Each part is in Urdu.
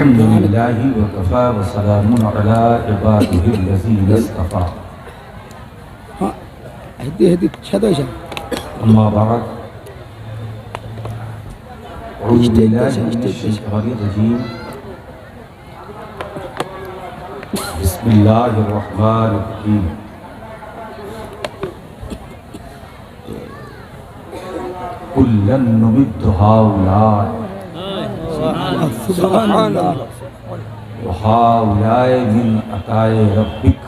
الحمد للہ وکفی وسلام علی عبادہ الذین اصطفی اما بعد اعوذ باللہ من الشیطان الرجیم بسم اللہ الرحمن الرحیم کلا نمد ہؤلاء سبحان اللہ وہؤلاء من عطاء ربک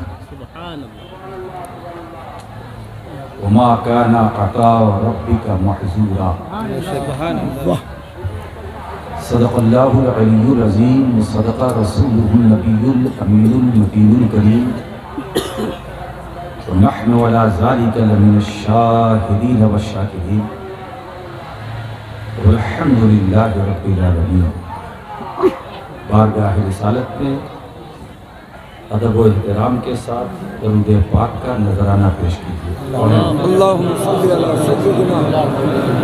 وما كان عطاء ربك محظورا صدق اللہ العلی العظیم وصدق رسولہ النبی الامین المتین الکریم ونحن على ذلك لمن الشاہدین والشاکرین والحمد للہ رب العالمین۔ بارگاہ رسالت میں ادب و احترام کے ساتھ درود پاک کا نذرانہ پیش کیجیے۔ اللہم صلی علی سیدنا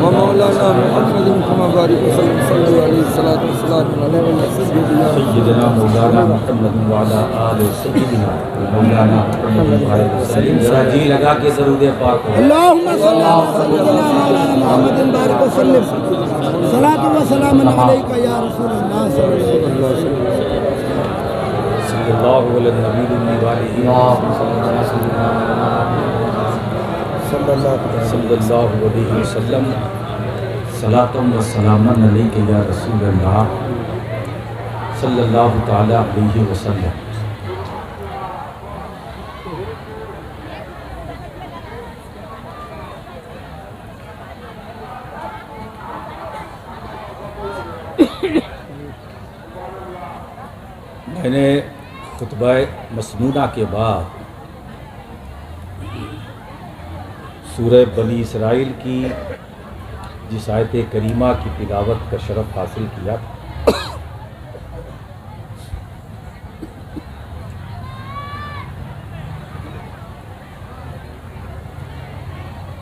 و مولانا محمد کما بارک وسلم صلی اللہ علیہ وسلم سیدنا مولانا محمد وعلا آل سیدنا مولانا محمد وسلم۔ ذرا جی لگا کے درود پاک ہو۔ اللہم صلی علی سیدنا مولانا محمد بارک وسلم صلاۃ و سلام علیک یا رسول اللہ صلی اللہ علیہ وسلم۔ صلی اللہ علیہ النبی وآلہ صلی اللہ علیہ وسلم۔ صلاۃ و سلام علیک یا رسول اللہ صلی اللہ تعالی علیہ وسلم۔ میں نے خطبہ مسنونہ کے بعد سورہ بنی اسرائیل کی جس آیت کریمہ کی تلاوت کا شرف حاصل کیا،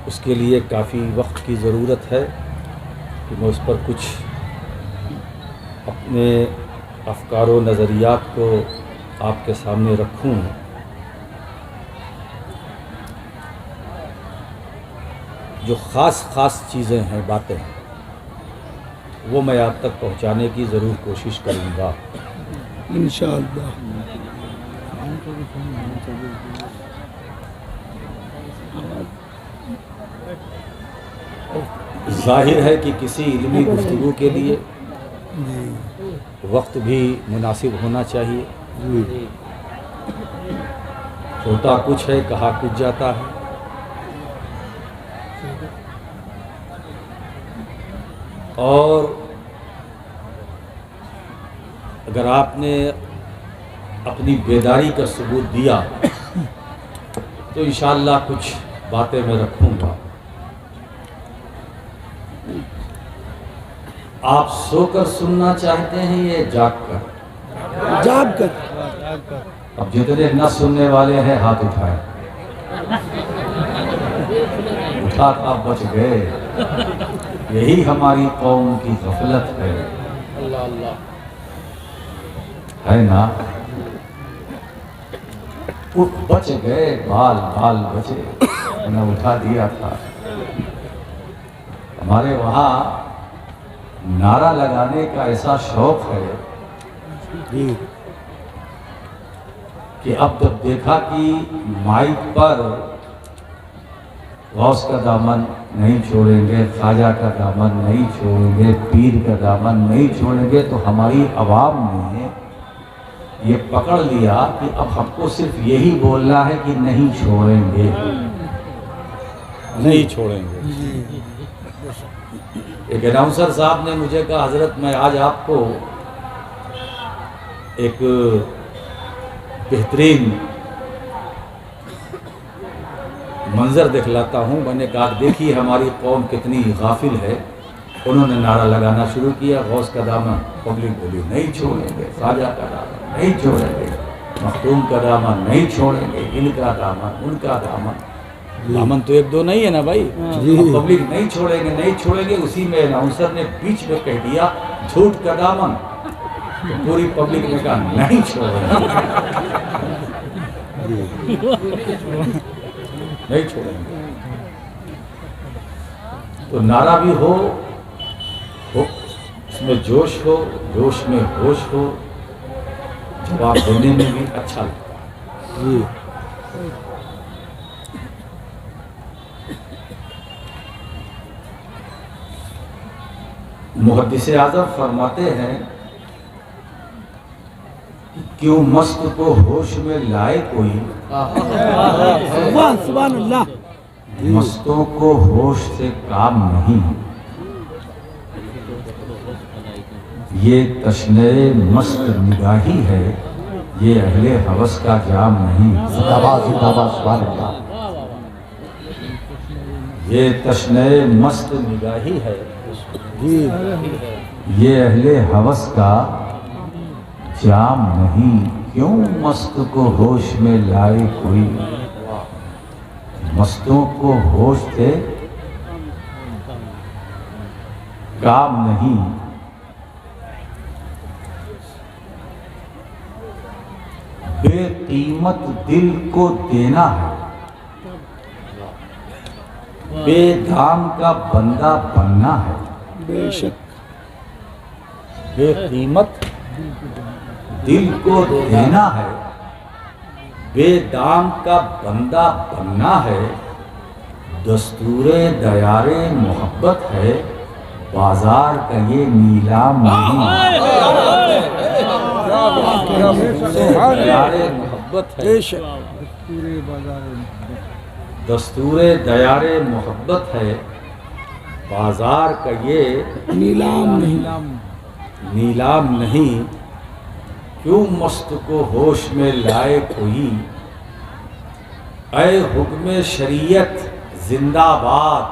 اس کے لیے کافی وقت کی ضرورت ہے کہ میں اس پر کچھ اپنے افکار و نظریات کو آپ کے سامنے رکھوں۔ جو خاص چیزیں ہیں، باتیں ہیں، وہ میں آپ تک پہنچانے کی ضرور کوشش کروں گا انشاءاللہ۔ ظاہر ہے کہ کسی علمی گفتگو کے لیے وقت بھی مناسب ہونا چاہیے۔ ہوتا کچھ ہے، کہا کچھ جاتا ہے۔ اور اگر آپ نے اپنی بیداری کا ثبوت دیا تو انشاءاللہ کچھ باتیں میں رکھوں گا۔ آپ سو کر سننا چاہتے ہیں یا جاگ کر؟ جاگ کر۔ اب جتنے نہ سننے والے ہیں ہاتھ اٹھائیں۔ اٹھا آپ بچ گئے۔ یہی ہماری قوم کی غفلت ہے، ہے نا؟ اٹھ بچ گئے، بال بچے، انہیں اٹھا دیا تھا۔ ہمارے وہاں نعرہ لگانے کا ایسا شوق ہے کہ اب جب دیکھا کہ مائک پر غوث کا دامن نہیں چھوڑیں گے، خواجہ کا دامن نہیں چھوڑیں گے، پیر کا دامن نہیں چھوڑیں گے، تو ہماری عوام نے یہ پکڑ لیا کہ اب ہم کو صرف یہی بولنا ہے کہ نہیں چھوڑیں گے، نہیں چھوڑیں گے۔ ایک اناؤنسر صاحب نے مجھے کہا حضرت میں آج آپ کو ایک بہترین منظر دکھلاتا ہوں۔ میں نے کہا دیکھیے ہماری قوم کتنی غافل ہے۔ انہوں نے نعرہ لگانا شروع کیا، غوث کا دامن، پبلک بولی نہیں چھوڑیں گے، خواجہ کا دامن نہیں چھوڑیں گے، مختوم کا دامن نہیں چھوڑیں گے، ان کا دامن، ان کا دامن۔ دامن تو ایک دو نہیں ہے نا بھائی، پبلک نہیں چھوڑیں گے، نہیں چھوڑیں گے۔ اسی میں اناؤنسر نے بیچ میں کہہ دیا جھوٹ کا دامن، تو پوری پبلک نے کہا نہیں چھوڑیں گے، نہیں چھوڑیں گے۔ تو نعرہ بھی ہو اس میں جوش ہو، جوش میں ہوش ہو، جواب دینے میں بھی اچھا لگتا ہے۔ محدث اعظم فرماتے ہیں کیوں مست کو ہوش میں لائے کوئی، سبحان اللہ۔ مستوں کو ہوش سے کام نہیں، یہ تشنہ مست نگاہی ہے، یہ اہل ہوس کا جام نہیں۔ زندہ باد سبحان اللہ۔ یہ تشنہ مست نگاہی ہے، یہ اہل ہوس کا جام نہیں، کیوں مست کو ہوش میں لائے کوئی، مستوں کو ہوش سے کام نہیں۔ بے قیمت دل کو دینا ہے، بے دام کا بندہ بننا ہے۔ بے شک بے قیمت دل کو دینا ہے، بے دام کا بندہ بننا ہے، دستور دیار محبت ہے، بازار کا یہ نیلام نہیں۔ دیار محبت ہے، دستور دیار محبت ہے، بازار کا یہ نیلام نہیں، نیلام نہیں، کیوں مست کو ہوش میں لائے کوئی، اے حکم شریعت زندہ باد،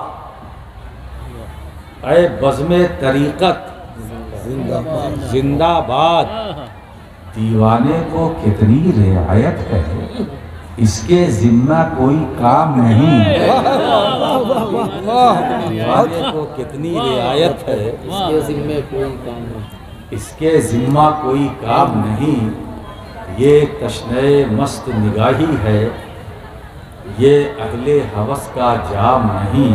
اے بزم طریقت زندہ باد، دیوانے کو کتنی رعایت ہے، اس کے ذمہ کوئی کام نہیں۔ دیوانے کو کتنی رعایت ہے، اس کے ذمہ کوئی کام نہیں، یہ تشنہ مست نگاہی ہے، یہ اہل ہوس کا جام نہیں۔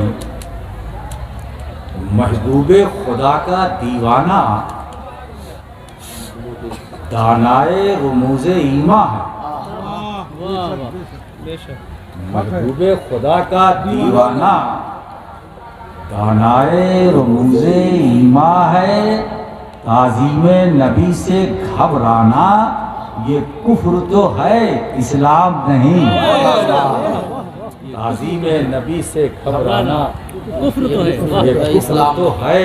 محبوب خدا کا دیوانہ دانائے رموز ایماں ہے، محبوب خدا کا دیوانہ دانائے رموز ایماں ہے، تعظیم نبی سے گھبرانا یہ کفر تو ہے، اسلام نہیں۔ تعظیم نبی سے گھبرانا یہ کفر تو ہے،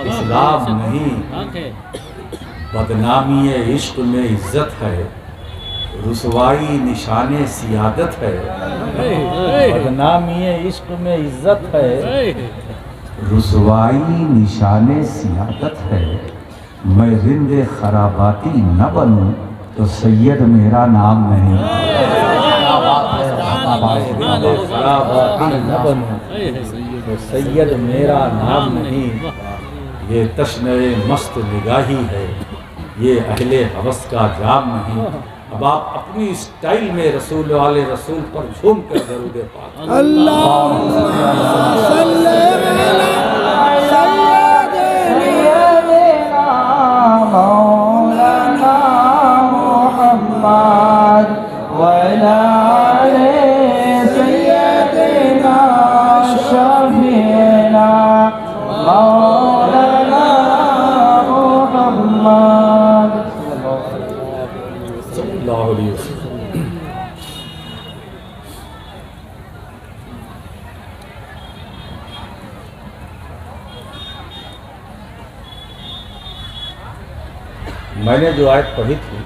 اسلام نہیں۔ بدنامی عشق میں عزت ہے، رسوائی نشان سیادت ہے، بدنامی عشق میں عزت ہے، رسوائی نشان سیادت ہے، میں رند خراباتی نہ بنوں تو سید میرا نام نہیں۔ رند خراباتی نہ بنوں تو سید میرا نام نہیں، یہ تشنہ مست نگاہی ہے، یہ اہل ہوس کا جام نہیں۔ اب آپ اپنی اسٹائل میں رسول والے رسول پر جھوم کر درود پاک اللہم صلی علی سیدنا مولانا محمد وعلی آلِ سیدنا شفیعنا مولانا محمد صلی اللہ علیہ وسلم۔ میں نے جو آیت پڑھی تھی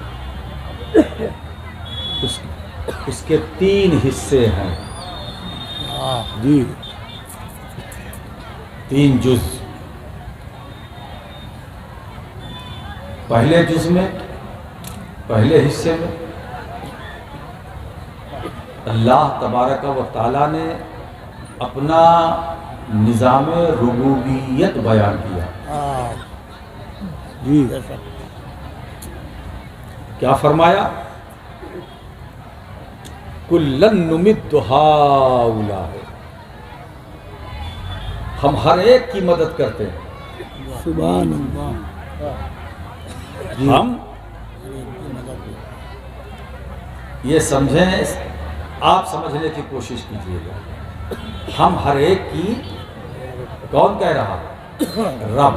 اس کے 3 حصے ہیں، جی 3 جز۔ پہلے جز میں، پہلے حصے میں اللہ تبارک و تعالیٰ نے اپنا نظام ربوبیت بیان کیا، جی کیا فرمایا؟ کلن نمد ہؤلاء، ہم ہر ایک کی مدد کرتے ہیں. سبحان اللہ. ہم یہ سمجھیں، آپ سمجھنے کی کوشش کیجیے گا. ہم ہر ایک کی، کون کہہ رہا؟ رب.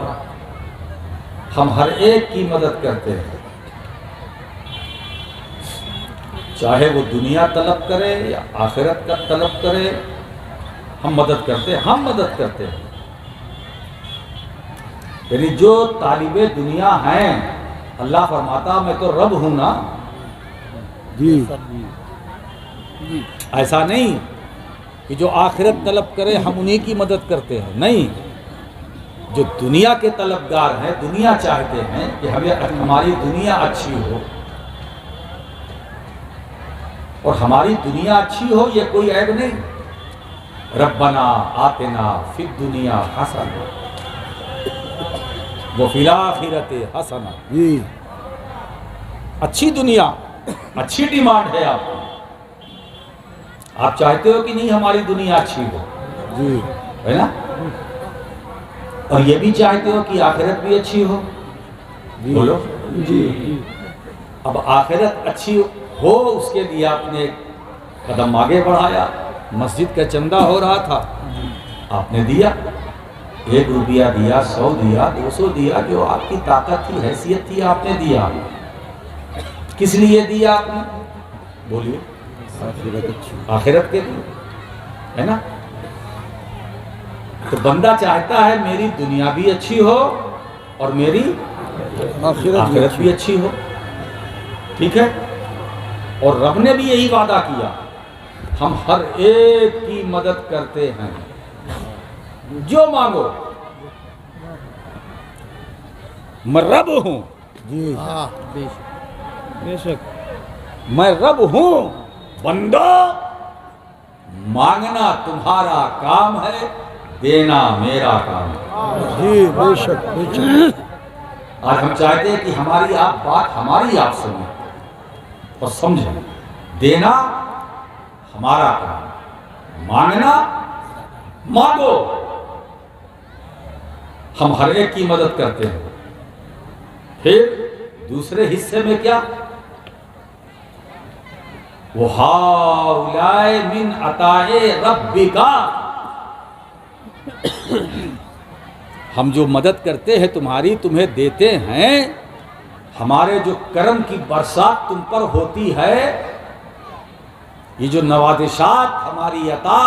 ہم ہر ایک کی مدد کرتے ہیں، چاہے وہ دنیا طلب کرے یا آخرت کا طلب کرے، ہم مدد کرتے ہیں. ہم مدد کرتے ہیں، یعنی جو طالب دنیا ہیں، اللہ فرماتا میں تو رب ہوں نا. جی ایسا نہیں کہ جو آخرت طلب کرے ہم انہی کی مدد کرتے ہیں، نہیں. جو دنیا کے طلبگار ہیں، دنیا چاہتے ہیں کہ ہماری دنیا اچھی ہو، اور ہماری دنیا اچھی ہو یہ کوئی عیب نہیں. ربنا آتنا فی الدنیا حسنہ وفی الآخرۃ حسنہ. جی اچھی دنیا، اچھی ڈیمانڈ ہے آپ کی. آپ چاہتے ہو کہ نہیں ہماری دنیا اچھی ہو، جی ہے نا؟ اور یہ بھی چاہتے ہو کہ آخرت بھی اچھی ہو. بولو. جی اب آخرت اچھی ہو، اس کے لیے آپ نے ایک قدم آگے بڑھایا. مسجد کا چندہ ہو رہا تھا، آپ نے دیا. 1 روپیہ دیا، 100 دیا، 200 دیا، جو آپ کی طاقت تھی، حیثیت تھی، آپ نے دیا. کس لیے دیا آپ نے؟ بولیے. آخرت کے لیے، ہے نا؟ تو بندہ چاہتا ہے میری دنیا بھی اچھی ہو اور میری آخرت بھی اچھی ہو. ٹھیک ہے؟ اور رب نے بھی یہی وعدہ کیا، ہم ہر ایک کی مدد کرتے ہیں، جو مانگو. میں رب ہوں. جی بے شک. میں رب ہوں. بندو، مانگنا تمہارا کام ہے، دینا میرا کام ہے. جی بے شک بے شک. آج ہم چاہتے ہیں کہ ہماری آپ بات ہماری آپ سنیں اور سمجھیں. دینا ہمارا کام، مانگنا مانگو. ہم ہر ایک کی مدد کرتے ہیں. پھر دوسرے حصے میں کیا؟ وہ ہؤلاء من عطاء ربک، ہم جو مدد کرتے ہیں تمہاری، تمہیں دیتے ہیں. ہمارے جو کرم کی برسات تم پر ہوتی ہے، یہ جو نوازشات، ہماری عطا،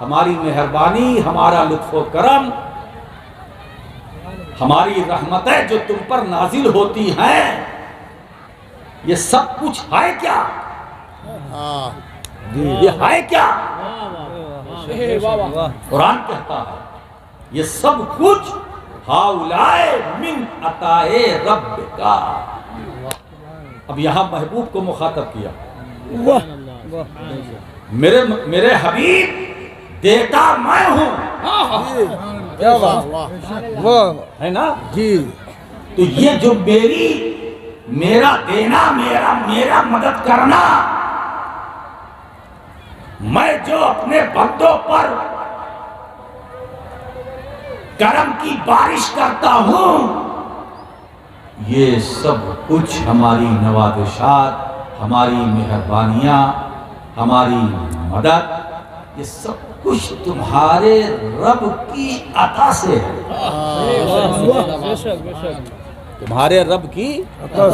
ہماری مہربانی، ہمارا لطف و کرم، ہماری رحمتیں جو تم پر نازل ہوتی ہیں، یہ سب کچھ ہے کیا؟ یہ ہے کیا؟ قرآن کہتا ہے یہ سب کچھ ہؤلاء من عطاء ربک. اب یہاں محبوب کو مخاطب کیا. میرے حبیب، دیتا میں ہوں، کیا بات ہے نا؟ جی تو یہ جو میرا دینا، میرا مدد کرنا، میں جو اپنے بندوں پر کرم کی بارش کرتا ہوں، یہ سب کچھ ہماری نوازشات، ہماری مہربانیاں، ہماری مدد، یہ سب کچھ تمہارے رب کی عطا سے ہے. تمہارے رب کی عطا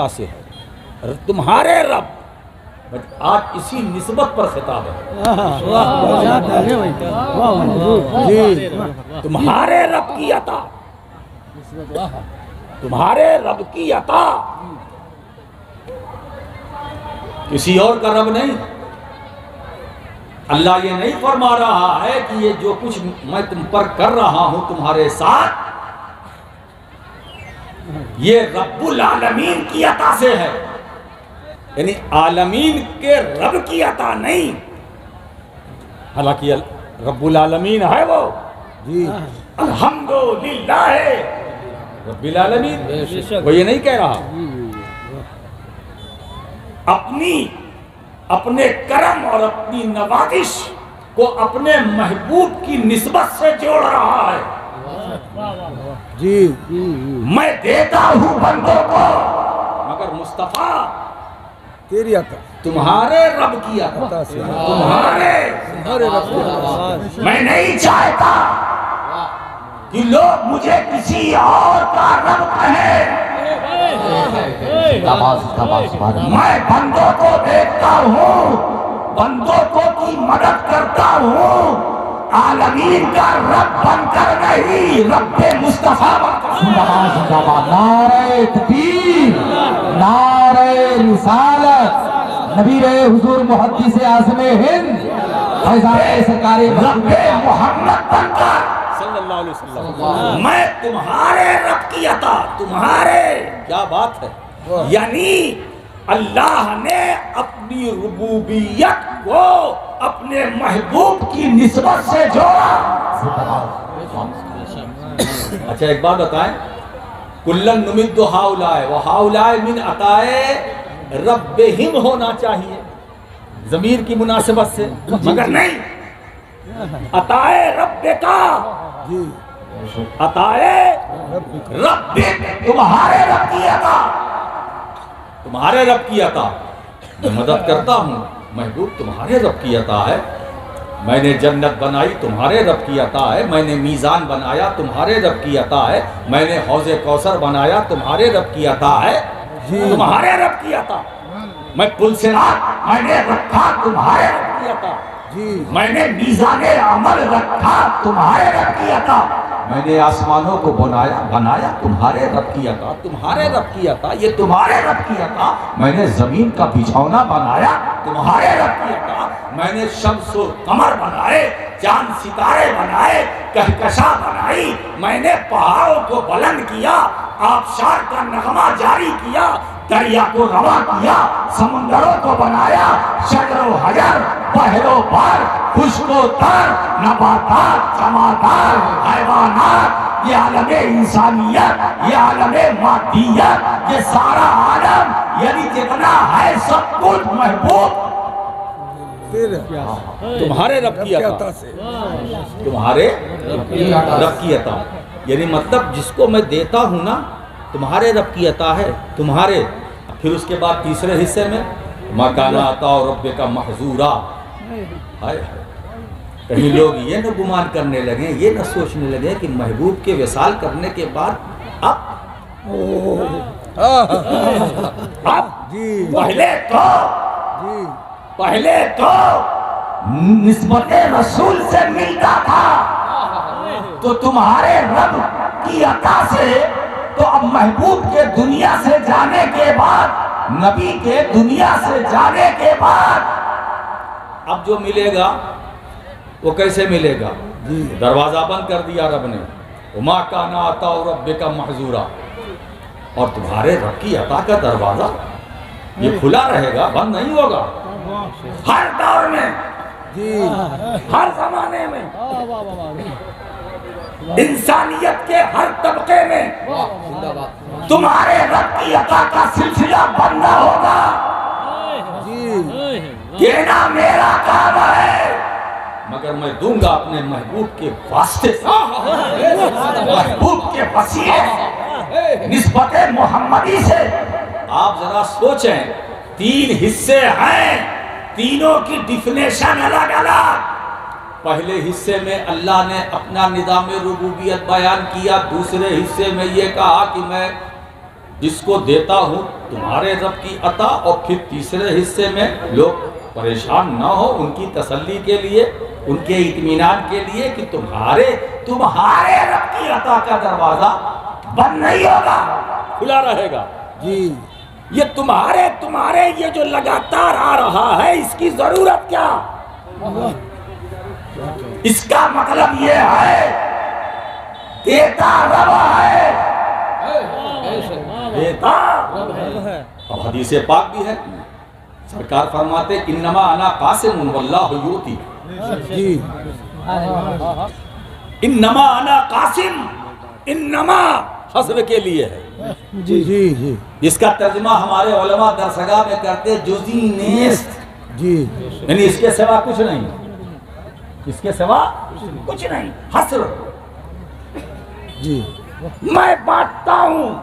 سے ہے. تمہارے رب، آج اسی نسبت پر خطاب ہے. تمہارے رب کی عطا، تمہارے رب کی عطا، کسی اور کا رب نہیں. اللہ یہ نہیں فرما رہا ہے کہ یہ جو کچھ میں تم پر کر رہا ہوں تمہارے ساتھ، یہ رب العالمین کی عطا سے ہے. یعنی عالمین کے رب کی عطا نہیں، حالانکہ رب العالمین ہے وہ. جی الحمدللہ رب العالمین، وہ یہ نہیں کہہ رہا. اپنے کرم اور اپنی نوازش کو اپنے محبوب کی نسبت سے جوڑ رہا ہے. جی میں دیتا ہوں بندوں کو مگر مصطفیٰ تیری عطا تمہارے رب کی عطا سے تمہارے رب کی عطا. میں نہیں چاہتا کہ لوگ مجھے کسی اور کا رب کہیں. میں بندوں کو دیکھتا ہوں, بندوں کو کی مدد کرتا ہوں, عالمین کا رب بن کر نہیں, رب مصطفیٰ بن کر. نعرہ تکبیر, نعرہ رسالت, نبی رہے حضور محدث اعظم ہند فیضان سرکار رب محمد بن کر صلی اللہ علیہ وسلم. میں تمہارے رب کی عطا, تمہارے, کیا بات ہے, یعنی اللہ نے اپنی ربوبیت کو اپنے محبوب کی نسبت سے جوڑا. اچھا ایک بات بتائیں, کلن نمد ہاؤلائے و ہاؤلائے من عطائے ربہم ہونا چاہیے ضمیر کی مناسبت سے, مگر نہیں, عطائے رب کا, عطائے رب, تمہارے رب کی عطا, تمہارے رب کی عطا. میں مدد کرتا ہوں, محبوب تمہارے رب کی عطا ہے. میں نے جنت بنائی, تمہارے رب کی عطا ہے. میں نے میزان بنایا, تمہارے رب کی عطا ہے. میں نے حوض کوثر بنایا, تمہارے رب کی عطا ہے, تمہارے رب کی عطا. میں پل صراط میں نے رکھا, تمہارے رب کی عطا. میں نے میزان عمل رکھا, تمہارے رب کی عطا. میں نے آسمانوں کو بنایا, تمہارے رب کی عطا, تمہارے رب کی عطا, یہ تمہارے رب کی عطا. میں نے زمین کا بچھونا بنایا, تمہارے رب کی عطا. میں نے شمس و قمر بنائے, چاند ستارے بنائے, کہکشاں بنائی. میں نے پہاڑوں کو بلند کیا, آبشار کا نغمہ جاری کیا, دریا کو رواں کیا, سمندروں کو بنایا, شجر و حجر, بحر و بر, خشک و تر, نباتات, جمادات, حیوانات, یہ عالم انسانیت, یہ عالم مادیت, یہ سارا عالم, یعنی جتنا ہے سب کچھ محبوب تمہارے رب کی عطا, تمہارے رب کی عطا. یعنی مطلب جس کو میں دیتا ہوں نا, تمہارے رب کی عطا ہے, تمہارے. پھر اس کے بعد تیسرے حصے میں ما کان عطاء ربک محظورا. کہیں لوگ یہ نہ گمان کرنے لگیں, یہ نہ سوچنے لگیں کہ محبوب کے وصال کرنے کے بعد اب پہلے تو نسبت رسول سے ملتا تھا, تو تمہارے رب کی عطا سے, تو اب محبوب کے دنیا سے جانے کے بعد, نبی کے دنیا سے جانے کے بعد اب جو ملے گا وہ کیسے ملے گا؟ دروازہ بند کر دیا رب نے, وما کان عطاء ربک محظورا. اور تمہارے رب کی عطا کا دروازہ یہ کھلا رہے گا, بند نہیں ہوگا. ہر دور میں, ہر زمانے میں, انسانیت کے ہر طبقے میں تمہارے رب کی عطا کا سلسلہ بند نہ ہوگا. دینا میرا کام ہے, مگر میں دوں گا اپنے محبوب کے واسطے سے, محبوب کے وسیلے سے, نسبت محمدی سے. آپ ذرا سوچیں, 3 حصے ہیں, تینوں کی ڈیفینیشن الگ الگ. پہلے حصے میں اللہ نے اپنا نظام ربوبیت بیان کیا, دوسرے حصے میں یہ کہا کہ میں جس کو دیتا ہوں تمہارے رب کی عطا, اور پھر تیسرے حصے میں لوگ پریشان نہ ہو, ان کی تسلی کے لیے, ان کے اطمینان کے لیے کہ تمہارے رب کی عطا کا دروازہ بند نہیں ہوگا, کھلا رہے گا. یہ تمہارے یہ جو لگاتار آ رہا ہے, اس کی ضرورت کیا؟ اس کا مطلب یہ ہے دیتا رب ہے, دیتا. اب حدیث پاک بھی ہے, سرکار فرماتے انما انا قاسم واللہ یؤتی. انما انا قاسم, انما حسب کے لیے ہے, جی جی جی اس کا ترجمہ ہمارے علماء درسگاہ میں کرتے جزئی نیست، جی یعنی اس کے سوا کچھ نہیں، اس کے سوا کچھ نہیں، حصر، جی میں بانٹتا ہوں،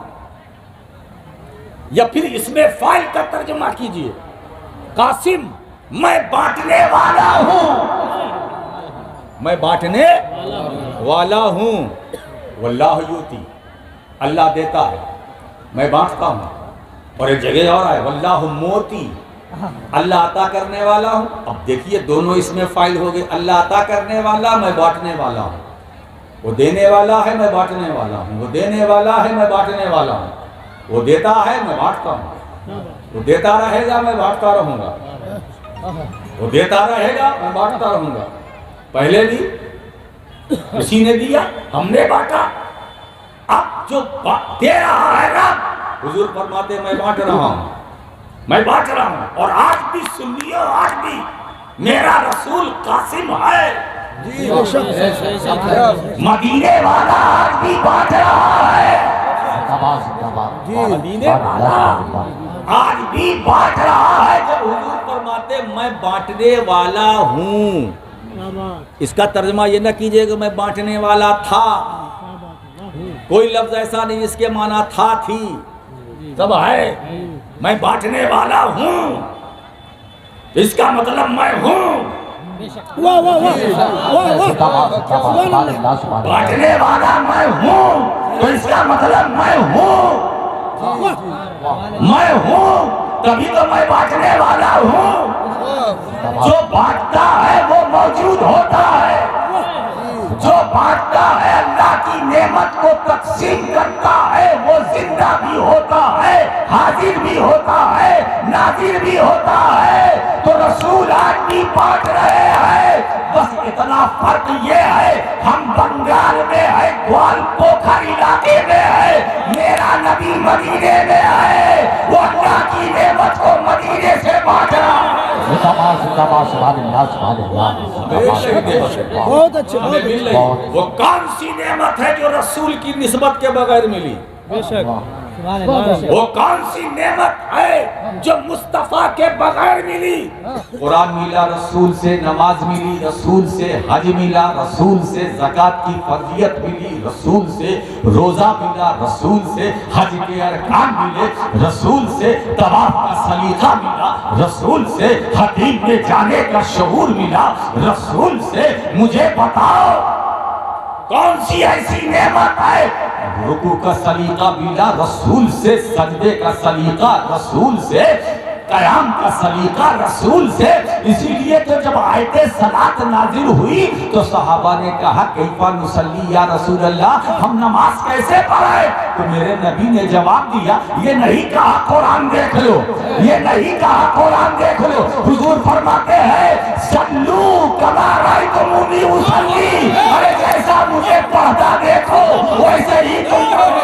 یا پھر اس میں فاعل کا ترجمہ کیجئے، قاسم میں بانٹنے والا ہوں، میں بانٹنے والا ہوں، واللہ یوتی، اللہ دیتا ہے، میں بانٹتا ہوں، اور ایک جگہ اور ہے واللہ موتی، اللہ عطا کرنے والا ہوں۔ اب دیکھیے دونوں اس میں فاعل ہو گئے، اللہ عطا کرنے والا، میں بانٹنے والا ہوں، وہ دینے والا ہے، میں بانٹنے والا ہوں، وہ دینے والا ہے، میں بانٹنے والا ہوں، وہ دیتا ہے، میں بانٹتا ہوں، وہ دیتا رہے گا، میں بانٹتا رہوں گا، وہ دیتا رہے گا، میں بانٹتا رہوں گا، پہلے بھی کسی نے دیا، ہم نے بانٹا، اب جو دے رہا ہے رب، حضور فرماتے میں بانٹ رہا ہوں، میں بانٹ رہا ہوں، اور آج بھی سنیے، آج بھی میرا رسول قاسم ہے، جی بے شک مدینے والا آج بھی بانٹ رہا ہے، مدینے والا آج بھی بانٹ رہا ہے، جب حضور فرماتے میں بانٹنے والا ہوں، اس کا ترجمہ یہ نہ کیجئے کہ میں بانٹنے والا تھا، کوئی لفظ ایسا نہیں جس کے معنی تھا تھی، سب ہے، میں بانٹنے والا ہوں، اس کا مطلب میں ہوں، واہ واہ واہ واہ واہ بانٹنے والا میں ہوں، تو اس کا مطلب میں ہوں، میں ہوں، تبھی تو میں بانٹنے والا ہوں، جو بانٹتا ہے وہ موجود ہوتا ہے، جو بانٹتا ہے اللہ کی نعمت کو تقسیم کرتا ہے، وہ زندہ بھی ہوتا ہے، حاضر بھی ہوتا ہے، ناظر بھی ہوتا ہے، تو رسول آج بھی بانٹ رہے ہیں، بس اتنا فرق یہ ہے ہم بنگال میں ہے، گوال پوکھر علاقے میں ہے، میرا نبی مدینے میں ہے، وہ اللہ کی نعمت کو مدینے سے بانٹ رہا ہے، بہت اچھے بہت اچھے وہ کون سی نعمت ہے جو رسول کی نسبت کے بغیر ملی؟ بے شک وہ کون سی نعمت ہے جو مصطفیٰ کے بغیر ملی؟ قرآن ملا رسول سے، نماز ملی رسول سے، حج ملا رسول سے، زکوٰۃ کی فرضیت ملی رسول سے، روزہ ملا رسول سے، حج کے ارکان ملے رسول سے، طواف کا سلیقہ ملا رسول سے، حدیث میں جانے کا شعور ملا رسول سے، مجھے بتاؤ کون سی ایسی نعمت ہے؟ رکوع کا سلیقہ ملا رسول سے، سجدے کا سلیقہ رسول سے، قیام کا سلیقہ رسول سے، اسی لیے تو جب آیت صلاۃ نازل ہوئی تو صحابہ نے کہا کیفا نصلی یا رسول اللہ، ہم نماز کیسے پڑھیں؟ تو میرے نبی نے جواب دیا، یہ نہیں کہا قرآن دیکھ لو، یہ نہیں کہا قرآن دیکھ لو، حضور فرماتے ہیں صلو کما رأیتمونی اصلی، ارے جیسا مجھے پڑھتا دیکھو ویسے ہی تم کرو۔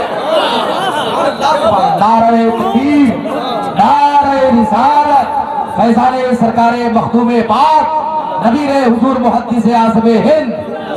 نعرہ تکبیر، نعرہ رسالت، فیضان سرکار مختوم پاک نبی حضور محدث اعظم ہند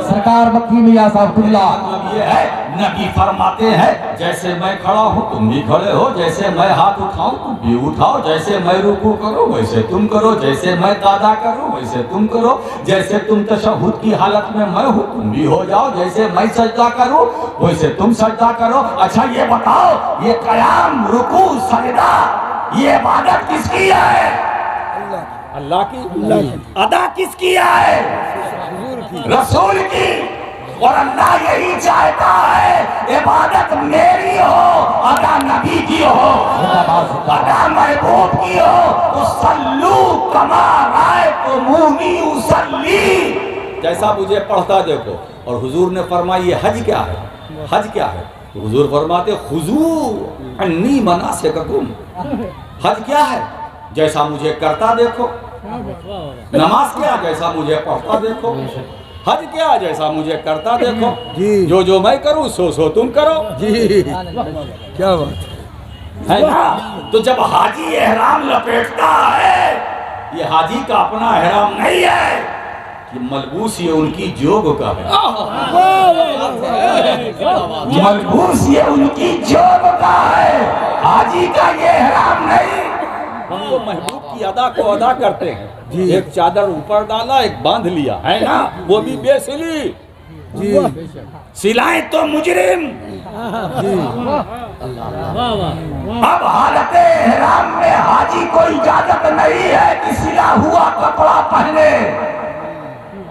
سرکار مکی میاں صاحب اللہ، یہ ہے نبی فرماتے ہیں جیسے میں کھڑا ہوں تم بھی کھڑے ہو، جیسے میں ہاتھ اٹھاؤں تم بھی اٹھاؤ، جیسے میں رکوع کروں ویسے تم کرو، جیسے میں قعدہ کروں ویسے تم کرو، جیسے تم تشہد کی حالت میں میں ہوں تم بھی ہو جاؤ، جیسے میں سجدہ کروں ویسے تم سجدہ کرو۔ اچھا یہ بتاؤ یہ قیام رکوع سجدہ یہ عبادت کس کی ہے؟ اللہ کی۔ ادا کس کی ہے؟ رسول کی۔ اور اللہ یہی چاہتا ہے عبادت میری ہو، ادا نبی کی ہو، ادا محبوب کی ہو، تو صلو کما رأیتمونی اصلی، جیسا مجھے پڑھتا دیکھو۔ اور حضور نے فرمایا یہ حج کیا ہے؟ حج کیا ہے؟ تو حضور فرماتے خذوا عنی مناسککم، حج کیا ہے؟ جیسا مجھے کرتا دیکھو۔ نماز کیا؟ جیسا مجھے پڑھتا دیکھو۔ حج کیا؟ جیسا مجھے کرتا دیکھو۔ جی جو میں کروں سو تم کرو، جی کیا بات ہے نا؟ تو جب حاجی احرام لپیٹتا ہے، یہ حاجی کا اپنا احرام نہیں ہے، کہ ملبوس یہ ان کی جوگ کا ہے، ملبوس یہ ان کی جوگ کا ہے، حاجی کا یہ احرام نہیں۔ ہم تو محبوب کی ادا کو ادا کرتے ہیں، ایک چادر اوپر ڈالا ایک باندھ لیا ہے نا، وہ بھی بے سلی، سلائیں تو مجرم۔ اب حالت احرام میں حاجی کو اجازت نہیں ہے کہ سلا ہوا کپڑا پہنے۔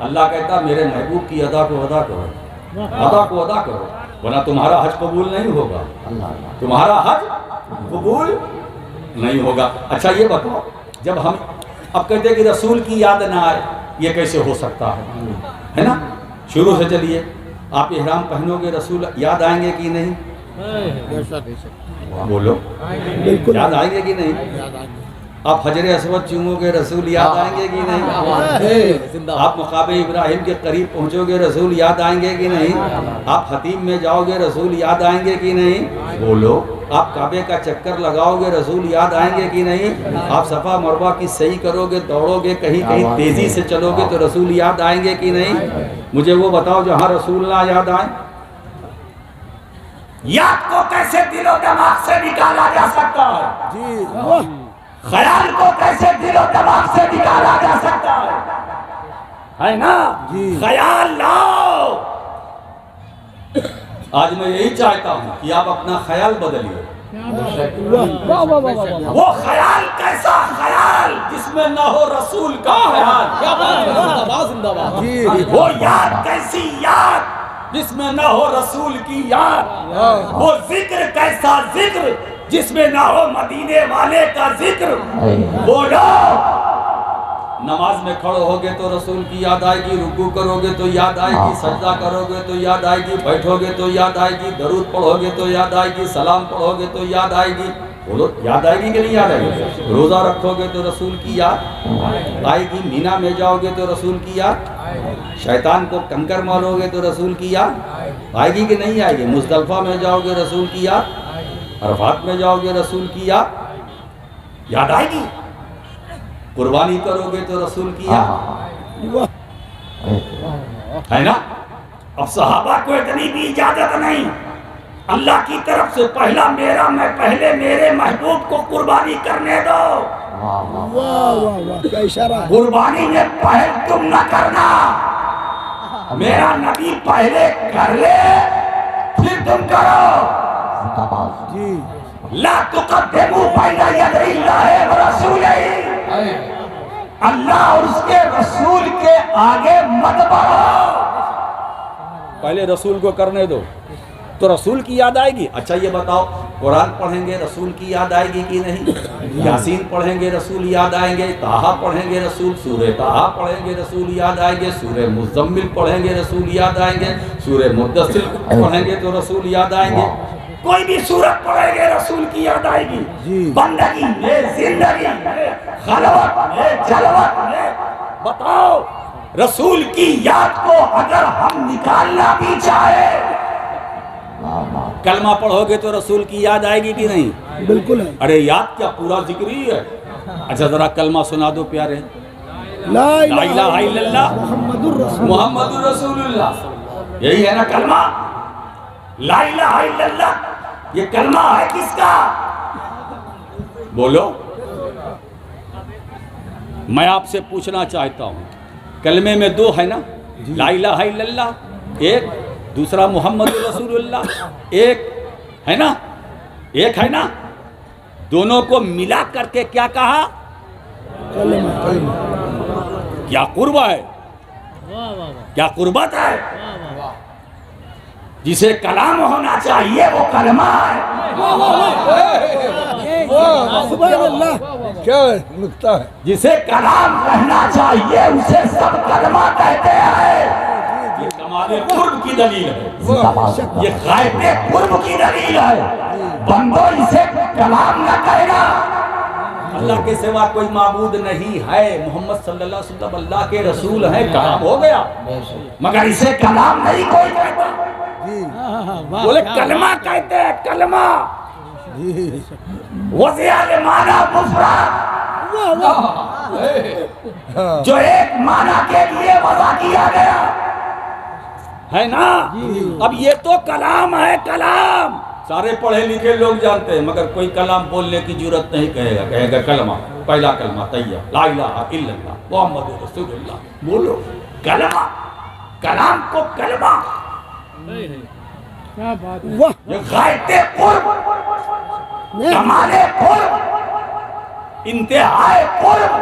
اللہ کہتا میرے محبوب کی ادا کو ادا کرو، ادا کو ادا کرو، ورنہ تمہارا حج قبول نہیں ہوگا، تمہارا حج قبول نہیں ہوگا۔ اچھا یہ بتاؤ، جب ہم اب کہتے ہیں کہ رسول کی یاد نہ آئے، یہ کیسے ہو سکتا ہے نا؟ شروع سے چلیے، آپ احرام پہنو گے رسول یاد آئیں گے کہ نہیں؟ بولو، یاد آئیں گے کہ نہیں؟ آپ حجر اسود چومو گے رسول یاد آئیں گے کہ نہیں؟ آپ مقام ابراہیم کے قریب پہنچو گے رسول یاد آئیں گے کہ نہیں؟ آپ حتیم میں جاؤ گے رسول یاد آئیں گے کہ نہیں؟ بولو، آپ کعبے کا چکر لگاؤ گے رسول یاد آئیں گے کہ نہیں؟ آپ صفا مروہ کی صحیح کرو گے، دوڑو گے، کہیں کہیں تیزی سے چلو گے تو رسول یاد آئیں گے کہ نہیں؟ مجھے وہ بتاؤ جہاں رسول اللہ یاد آئیں۔ یاد کو کیسے دل و دماغ سے نکالا جا سکتا ہے؟ خیال کو کیسے دل و دماغ سے نکالا جا سکتا ہے نا؟ خیال لاؤ۔ آج میں یہی چاہتا ہوں کہ آپ اپنا خیال بدلیے۔ وہ خیال کیسا خیال جس میں نہ ہو رسول کا خیال، وہ یاد کیسی یاد جس میں نہ ہو رسول کی یاد، وہ ذکر کیسا ذکر جس میں نہ ہو مدینے والے کا ذکر۔ بولو، نماز میں کھڑو ہوگے تو رسول کی یاد آئے گی، رکوع کرو گے تو یاد آئے گی، سجدہ کرو گے تو یاد آئے گی، بیٹھو گے تو یاد آئے گی، درود پڑھو گے تو یاد آئے گی، سلام پڑھو گے تو یاد آئے گی۔ بولو، یاد آئے گی کہ نہیں یاد آئے گی؟ روزہ رکھو گے تو رسول کی یاد آئے گی، مینا میں جاؤ گے تو رسول کی یاد، شیطان کو کنکر مارو گے تو رسول کی یاد آئے گی کہ نہیں آئے گی؟ مزدلفہ میں جاؤ گے رسول کی یاد، عرفات میں جاؤ گے رسول کی یاد آئے گی، قربانی کرو گے تو رسول کی یاد ہے نا؟ اب صحابہ کو اتنی بھی اجازت نہیں، اللہ کی طرف سے پہلا میرا، میں پہلے میرے محبوب کو قربانی کرنے دو۔ قربانی میں پہل تم نہ کرنا، میرا نبی پہلے کر لے پھر تم کرو۔ لا تقدموا بین یدی اللہ ورسولہ، اللہ اور اس کے رسول کے آگے مت بڑھو، پہلے رسول کو کرنے دو تو رسول کی یاد آئے گی۔ اچھا یہ بتاؤ، قرآن پڑھیں گے رسول کی یاد آئے گی کہ نہیں؟ یاسین پڑھیں گے رسول یاد آئیں گے، طٰہٰ پڑھیں گے رسول، سورہ طٰہٰ پڑھیں گے رسول یاد آئیں گے، سورہ مزمل پڑھیں گے رسول یاد آئیں گے، سورہ مدثر پڑھیں گے تو رسول یاد آئیں گے، کوئی بھی سورت پڑھیں گے رسول کی یاد آئے گی۔ بندگی میں، زندگی میں، خلوت میں، جلوت میں، بتاؤ رسول کی یاد کو اگر ہم نکالنا بھی چاہے، کلمہ پڑھو گے تو رسول کی یاد آئے گی کہ نہیں؟ بالکل ہے۔ ارے یاد کیا، پورا ذکر ہی ہے۔ اچھا ذرا کلمہ سنا دو پیارے، لا لا الہ الا اللہ محمد الرسول محمد رسول اللہ، یہی ہے نا کلمہ؟ لا الہ الا اللہ یہ کلمہ ہے کس کا؟ بولو، میں آپ سے پوچھنا چاہتا ہوں، کلمے میں دو ہے نا، لا الہ الا اللہ ایک، دوسرا محمد رسول اللہ ایک ہے نا، ایک ہے نا، دونوں کو ملا کر کے کیا کہا؟ کیا قربہ ہے، کیا قربت ہے؟ جسے کلام ہونا چاہیے وہ کلمہ ہے۔ سبحان اللہ، کیا نکتہ ہے۔ جسے کلام کہنا چاہیے اسے سب کلمہ کہتے ہیں۔ یہ کمال قرب کی دلیل ہے، یہ غائب قرب کی دلیل ہے۔ بندو اسے کلام نہ کہنا، اللہ کے سوا کوئی معبود نہیں ہے، محمد صلی اللہ علیہ وسلم اللہ کے رسول ہیں، کلام ہو گیا، مگر اسے کلام نہیں کوئی کہتا۔ بولے کلمہ کہتے ہیں، کلمہ وضع لمعنی مفرد، جو ایک معنی کے لیے وضع کیا گیا ہے نا. اب یہ تو کلام ہے, کلام سارے پڑھے لکھے لوگ جانتے ہیں, مگر کوئی کلام بولنے کی جرت نہیں کہے گا. کہے گا کلمہ, پہلا کلمہ طیب لا الہ الا اللہ محمد رسول اللہ. بولو کلمہ, کلام کو کلمہ. کیا بات ہے. واہ یہ غایت قرب, کمال قرب, انتہائی قرب.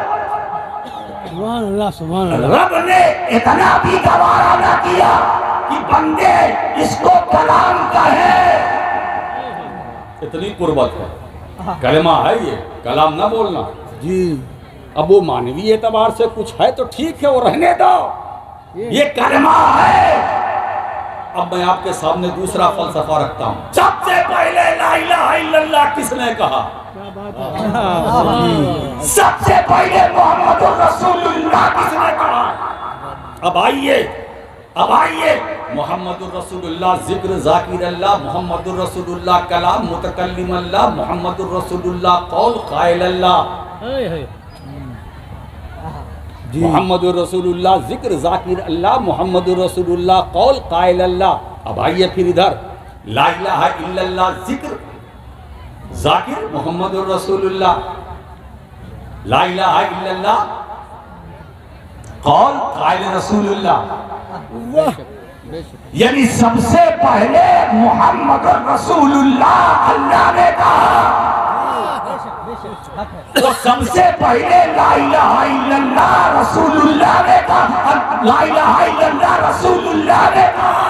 سبحان اللہ سبحان اللہ. رب نے اتنا بھی گوارا نہ کیا کہ بندے اس کو کلام کہے. اتنی قربت ہے, کلمہ ہے یہ, کلام نہ بولنا. جی اب وہ مانوی اعتبار سے کچھ ہے تو ٹھیک ہے, وہ رہنے دو, یہ کلمہ ہے. اب میں آپ کے سامنے دوسرا فلسفہ رکھتا ہوں. سب سے پہلے لا الہ الا اللہ کس نے کہا؟ کیا بات ہے. سب سے پہلے محمد رسول اللہ کس نے کہا؟ اب آئیے, اب آئیے, محمد الرسول اللہ ذکر ذاکر اللہ, محمد الرسول اللہ کلام متکلم اللہ, محمد الرسول اللہ قول قائل اللہ. محمد الرسول اللہ ذکر ذاکر اللہ, محمد الرسول اللہ قول قائل اللہ. اب آئیے پھر ادھر, لا الہ الا اللہ ذکر ذاکر محمد الرسول اللہ, لا الہ الا اللہ قول قائل رسول اللہ. واہ یعنی سب سے پہلے محمد رسول اللہ اللہ نے کہا, اور سب سے پہلے لا الہ الا اللہ رسول اللہ نے کہا, لا الہ الا اللہ رسول اللہ نے کہا.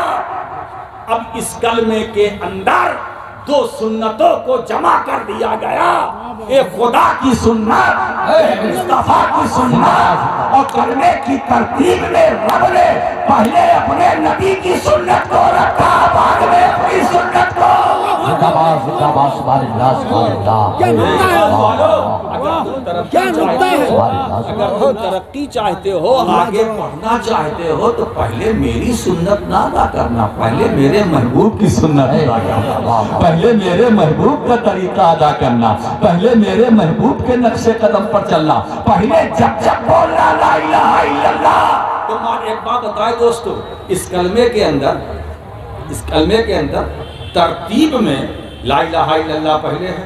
اب اس کلمے کے اندر دو سنتوں کو جمع کر دیا گیا, ایک خدا کی سنت, ایک مصطفیٰ کی سنت. اور کلمے کی ترتیب میں رب نے پہلے اپنے نبی کی سنت کو رکھا, بعد میں اپنی سنت کو. کیا نقطہ ہے, کیا نقطہ ہے. اگر تم ترقی چاہتے ہو, آگے پڑھنا چاہتے ہو, تو پہلے میری سنت نہ ادا کرنا, پہلے میرے محبوب کی سنت ادا کرنا, پہلے میرے محبوب کا طریقہ ادا کرنا, پہلے میرے محبوب کے نقش قدم پر چلنا, پہلے جب جب بولنا لا الہ الا اللہ. تم ایک بات بتائے دوستو, اس کلمے کے اندر ترتیب میں لا الہ الا اللہ پہلے ہے,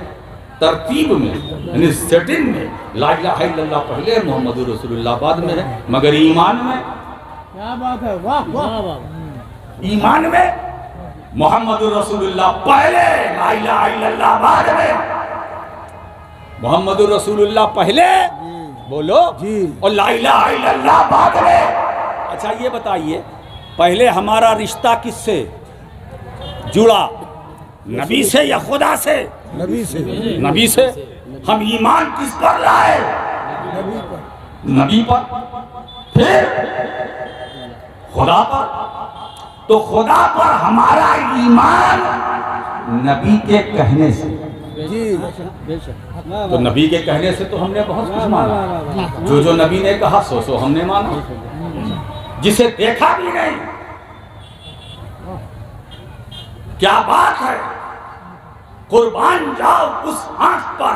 ترتیب میں یعنی سیٹنگ میں لا الہ الا اللہ پہلے ہے, محمد رسول اللہ بعد میں ہے. مگر ایمان میں, کیا بات ہے. واہ واہ. ایمان میں محمد رسول اللہ پہلے, لا الہ الا اللہ بعد میں. محمد رسول اللہ پہلے, بولو, اور لا الہ الا اللہ بعد میں. اچھا یہ بتائیے, پہلے ہمارا رشتہ کس سے جڑا, نبی سے یا خدا سے؟ نبی سے, نبی سے. ہم ایمان کس پر لائے؟ نبی پر. نبی پر, پھر خدا پر. تو خدا پر ہمارا ایمان نبی کے کہنے سے, جی تو نبی کے کہنے سے تو ہم نے بہت کچھ مانا, جو نبی نے کہا سو ہم نے مانا, جسے دیکھا بھی نہیں. کیا بات ہے, قربان جاؤ اس آنکھ پر.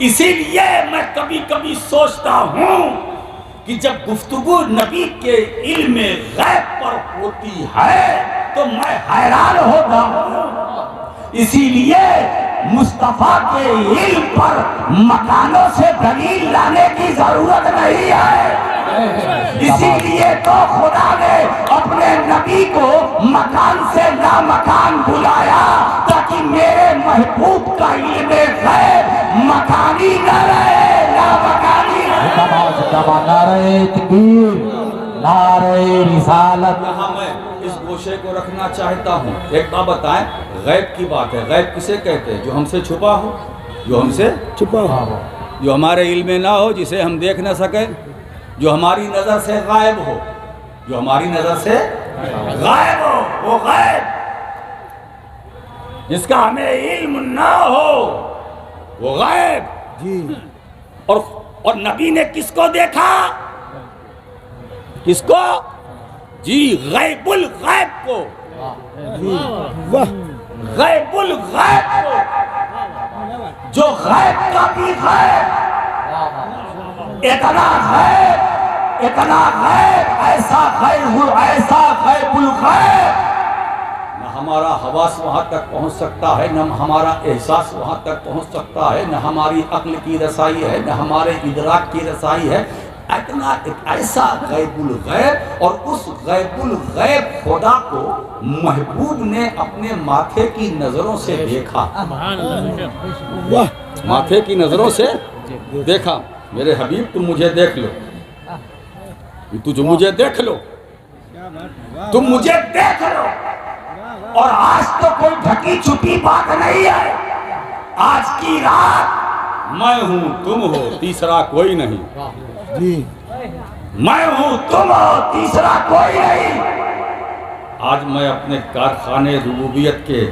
اسی لیے میں کبھی کبھی سوچتا ہوں کہ جب گفتگو نبی کے علم غیب پر ہوتی ہے تو میں حیران ہوتا ہوں. اسی لیے مصطفیٰ کے علم پر مکانوں سے دلیل لانے کی ضرورت نہیں ہے. اسی لیے تو خدا نے اپنے نبی کو مکان سے لامکان بلایا, تاکہ میرے محبوب کا علم غیب مکانی نہ رہے, لامکانی رہے. نعرہ رسالت. یہاں میں اس گوشے کو رکھنا چاہتا ہوں. ایک بات بتائیں, غیب کی بات ہے, غیب کسے کہتے ہیں؟ جو ہم سے چھپا ہو, جو ہم سے چھپا ہو, جو ہمارے علم میں نہ ہو, جسے ہم دیکھ نہ سکیں, جو ہماری نظر سے غائب ہو, جو ہماری نظر سے غائب ہو, وہ غیب. جس کا ہمیں علم نہ ہو وہ غیب. جی اور نبی نے کس کو دیکھا؟ کس کو؟ جی غیب الغیب کو, واہ غیب الغیب کو, جو غیب کا بھی غیب اتنا غیب ایسا غیب الغیب، نہ ہمارا حواس وہاں تک پہنچ سکتا ہے، نہ ہمارا احساس وہاں تک پہنچ سکتا ہے، نہ ہماری عقل کی رسائی ہے، نہ ہمارے ادراک کی رسائی ہے، اتنا ایسا غیب الغیب۔ اور اس غیب الغیب خدا کو محبوب نے اپنے ماتھے کی نظروں سے دیکھا، ماتھے کی نظروں سے دیکھا۔ میرے حبیب تم مجھے دیکھ لو، تم مجھے دیکھ لو، تم مجھے دیکھ لو۔ اور آج تو کوئی ڈھکی چھپی بات نہیں ہے، آج کی رات میں ہوں تم ہو تیسرا کوئی نہیں، جی میں ہوں تم ہو تیسرا کوئی نہیں۔ آج میں اپنے کارخانے ربوبیت کے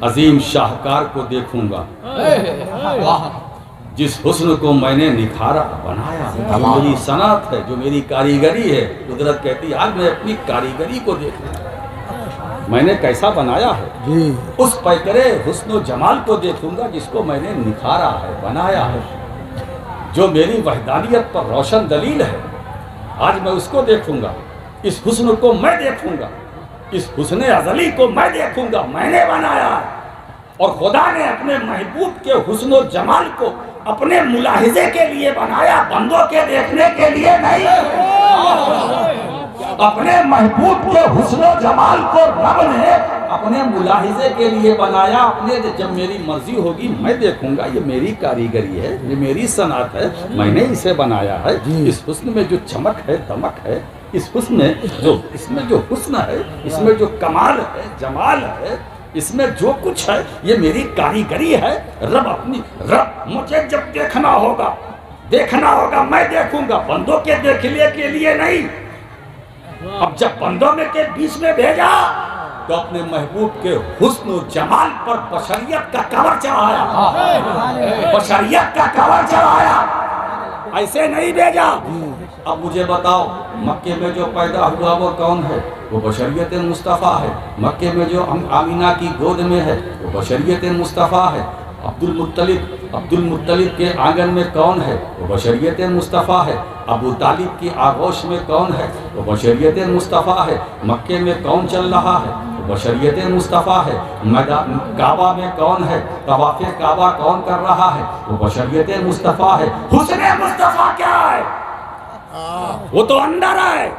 عظیم شاہکار کو دیکھوں گا، جس حسن کو میں نے نکھارا بنایا، جو میری صنعت ہے، جو میری کاریگری ہے۔ قدرت کہتی ہے آج میں اپنی کاریگری کو دیکھوں گا، میں نے کیسا بنایا ہے، جی اس پیکرے حسن و جمال کو دیکھوں گا جس کو میں نے نکھارا ہے، بنایا ہے، جو میری وحدانیت پر روشن دلیل ہے۔ آج میں اس کو دیکھوں گا، اس حسن کو میں دیکھوں گا، اس حسن ازلی کو میں دیکھوں گا، میں نے بنایا ہے۔ اور خدا نے اپنے محبوب کے حسن و جمال کو اپنے ملاحظے کے لیے بنایا، بندوں کے دیکھنے کے لیے نہیں۔ اپنے محبوب کے حسن و جمال کو رب نے اپنے ملاحظے کے لیے بنایا، اپنے جب میری مرضی ہوگی میں دیکھوں گا، یہ میری کاریگری ہے، یہ میری صنعت ہے، میں نے اسے بنایا ہے۔ اس حسن میں جو چمک ہے، دمک ہے، اس میں جو حسن ہے، اس میں جو کمال ہے، جمال ہے، اس میں جو کچھ ہے، یہ میری کاریگری ہے۔ رب مجھے جب دیکھنا ہوگا میں دیکھوں گا، بندوں کے دیکھنے کے لیے نہیں۔ اب جب بندوں میں کے بیچ میں بھیجا تو اپنے محبوب کے حسن و جمال پر بشریت کا کور چڑھایا، بشریت کا کور چڑھایا، ایسے نہیں بھیجا۔ اب مجھے بتاؤ مکے میں جو پیدا ہوا وہ کون ہے؟ وہ بشریت مصطفیٰ ہے۔ مکے میں جو آمینہ کی گود میں ہے وہ بشریت مصطفیٰ ہے۔ عبد المطلب کے آنگن میں کون ہے؟ وہ بشریت مصطفیٰ ہے۔ ابو طالب کی آغوش میں کون ہے؟ وہ بشریت مصطفیٰ ہے۔ مکے میں کون چل رہا ہے؟ وہ بشریت مصطفیٰ ہے۔ کعبہ میں کون ہے؟ طواف کعبہ کون کر رہا ہے؟ وہ بشریت مصطفیٰ ہے۔ حسن مصطفیٰ کیا ہے؟ وہ تو اندر ہے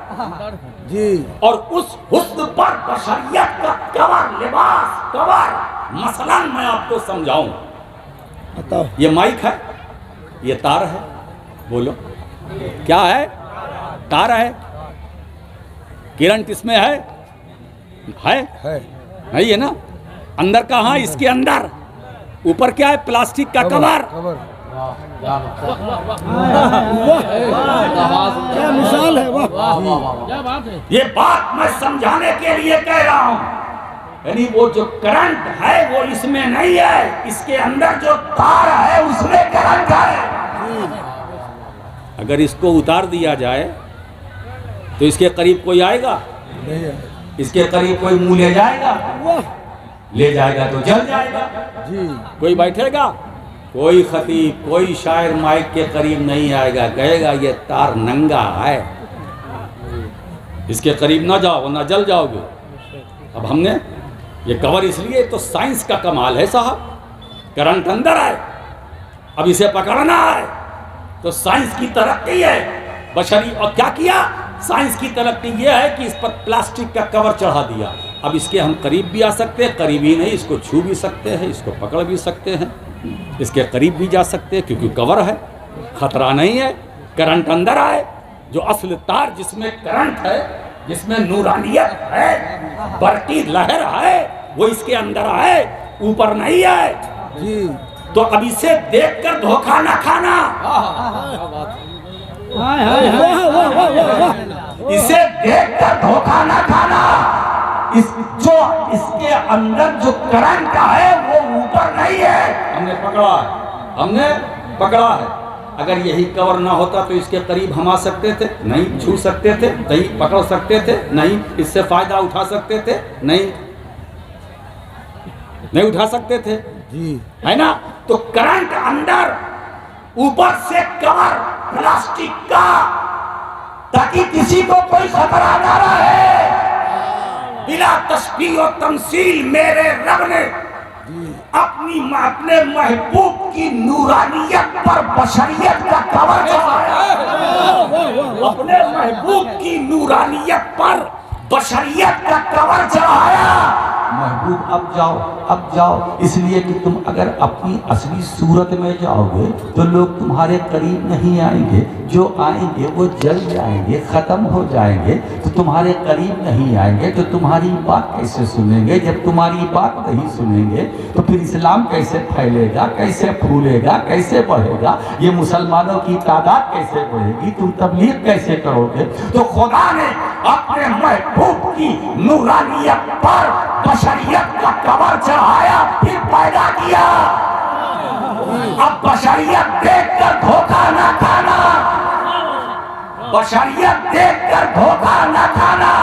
جی۔ اور اس حسن پر بشریت کا کور، لباس، کور۔ مثلا میں آپ کو سمجھاؤں، یہ مائک ہے، یہ تار ہے، بولو کیا ہے؟ تار ہے۔ کرنٹ اس میں ہے نہیں ہے نا؟ اندر کہاں؟ اس کے اندر اوپر کیا ہے؟ پلاسٹک کا کور۔ کیا مثال ہے، یہ بات میں سمجھانے کے لیے کہہ رہا ہوں، یعنی وہ جو کرنٹ ہے وہ اس میں نہیں ہے، اس کے اندر جو تار ہے اس میں کرنٹ ہے۔ اگر اس کو اتار دیا جائے تو اس کے قریب کوئی آئے گا؟ اس کے قریب کوئی منہ لے جائے گا؟ لے جائے گا تو جل جائے گا۔ کوئی بیٹھے گا؟ کوئی خطیب، کوئی شاعر مائک کے قریب نہیں آئے گا، کہے گا یہ تار ننگا ہے، اس کے قریب نہ جاؤ ورنہ جل جاؤ گے۔ اب ہم نے یہ کور اس لیے تو سائنس کا کمال ہے صاحب، کرنٹ اندر ہے، اب اسے پکڑنا ہے تو سائنس کی ترقی ہے بشری۔ اور کیا کیا؟ سائنس کی ترقی یہ ہے کہ اس پر پلاسٹک کا کور چڑھا دیا، اب اس کے ہم قریب بھی آ سکتے ہیں، قریب ہی نہیں، اس کو چھو بھی سکتے ہیں، اس کو پکڑ بھی سکتے ہیں، اس کے قریب بھی جا سکتے ہیں کیونکہ کور ہے، خطرہ نہیں ہے۔ کرنٹ اندر آئے، جو اصل تار جس میں کرنٹ ہے، جس میں نورانیت ہے، برقی لہر ہے، وہ اس کے اندر ہے، اوپر نہیں ہے۔ تو اب اسے دیکھ کر دھوکہ نہ کھانا، اسے دیکھ کر دھوکہ نہ کھانا۔ اس کے اندر جو کرنٹ ہے وہ اوپر نہیں ہے، ہم نے پکڑا ہے۔ اگر یہی کور نہ ہوتا تو اس کے قریب ہم آ سکتے تھے؟ نہیں۔ چھو سکتے تھے؟ نہیں۔ پکڑ سکتے تھے؟ نہیں۔ اس سے فائدہ اٹھا سکتے تھے؟ نہیں اٹھا سکتے تھے، ہے نا؟ تو کرنٹ اندر، اوپر سے کور، پلاسٹک کا، تاکہ کسی کو کوئی خطرہ نہ رہے۔ بلا تشبیہ و تمثیل میرے رب نے اپنے محبوب کی نورانیت پر بشریت کا کور چڑھایا۔ اپنے محبوب کی نورانیت پر بشریت کا کور چڑھایا۔ محبوب اب جاؤ، اس لیے کہ تم اگر اپنی اصلی صورت میں جاؤ گے تو لوگ تمہارے قریب نہیں آئیں گے، جو آئیں گے وہ جل جائیں گے، ختم ہو جائیں گے، تو تمہارے قریب نہیں آئیں گے، تو تمہاری بات کیسے سنیں گے؟ جب تمہاری بات نہیں سنیں گے تو پھر اسلام کیسے پھیلے گا، کیسے پھولے گا، کیسے بڑھے گا؟ یہ مسلمانوں کی تعداد کیسے بڑھے گی؟ تم تبلیغ کیسے کرو گے؟ تو خدا نے اپنے محبوب کی نورانیت پر بشریت کا کور چڑھایا، پھر پیدا کیا۔ اب بشریت دیکھ کر دھوکہ نہ کھانا، بشریت دیکھ کر دھوکہ نہ کھانا۔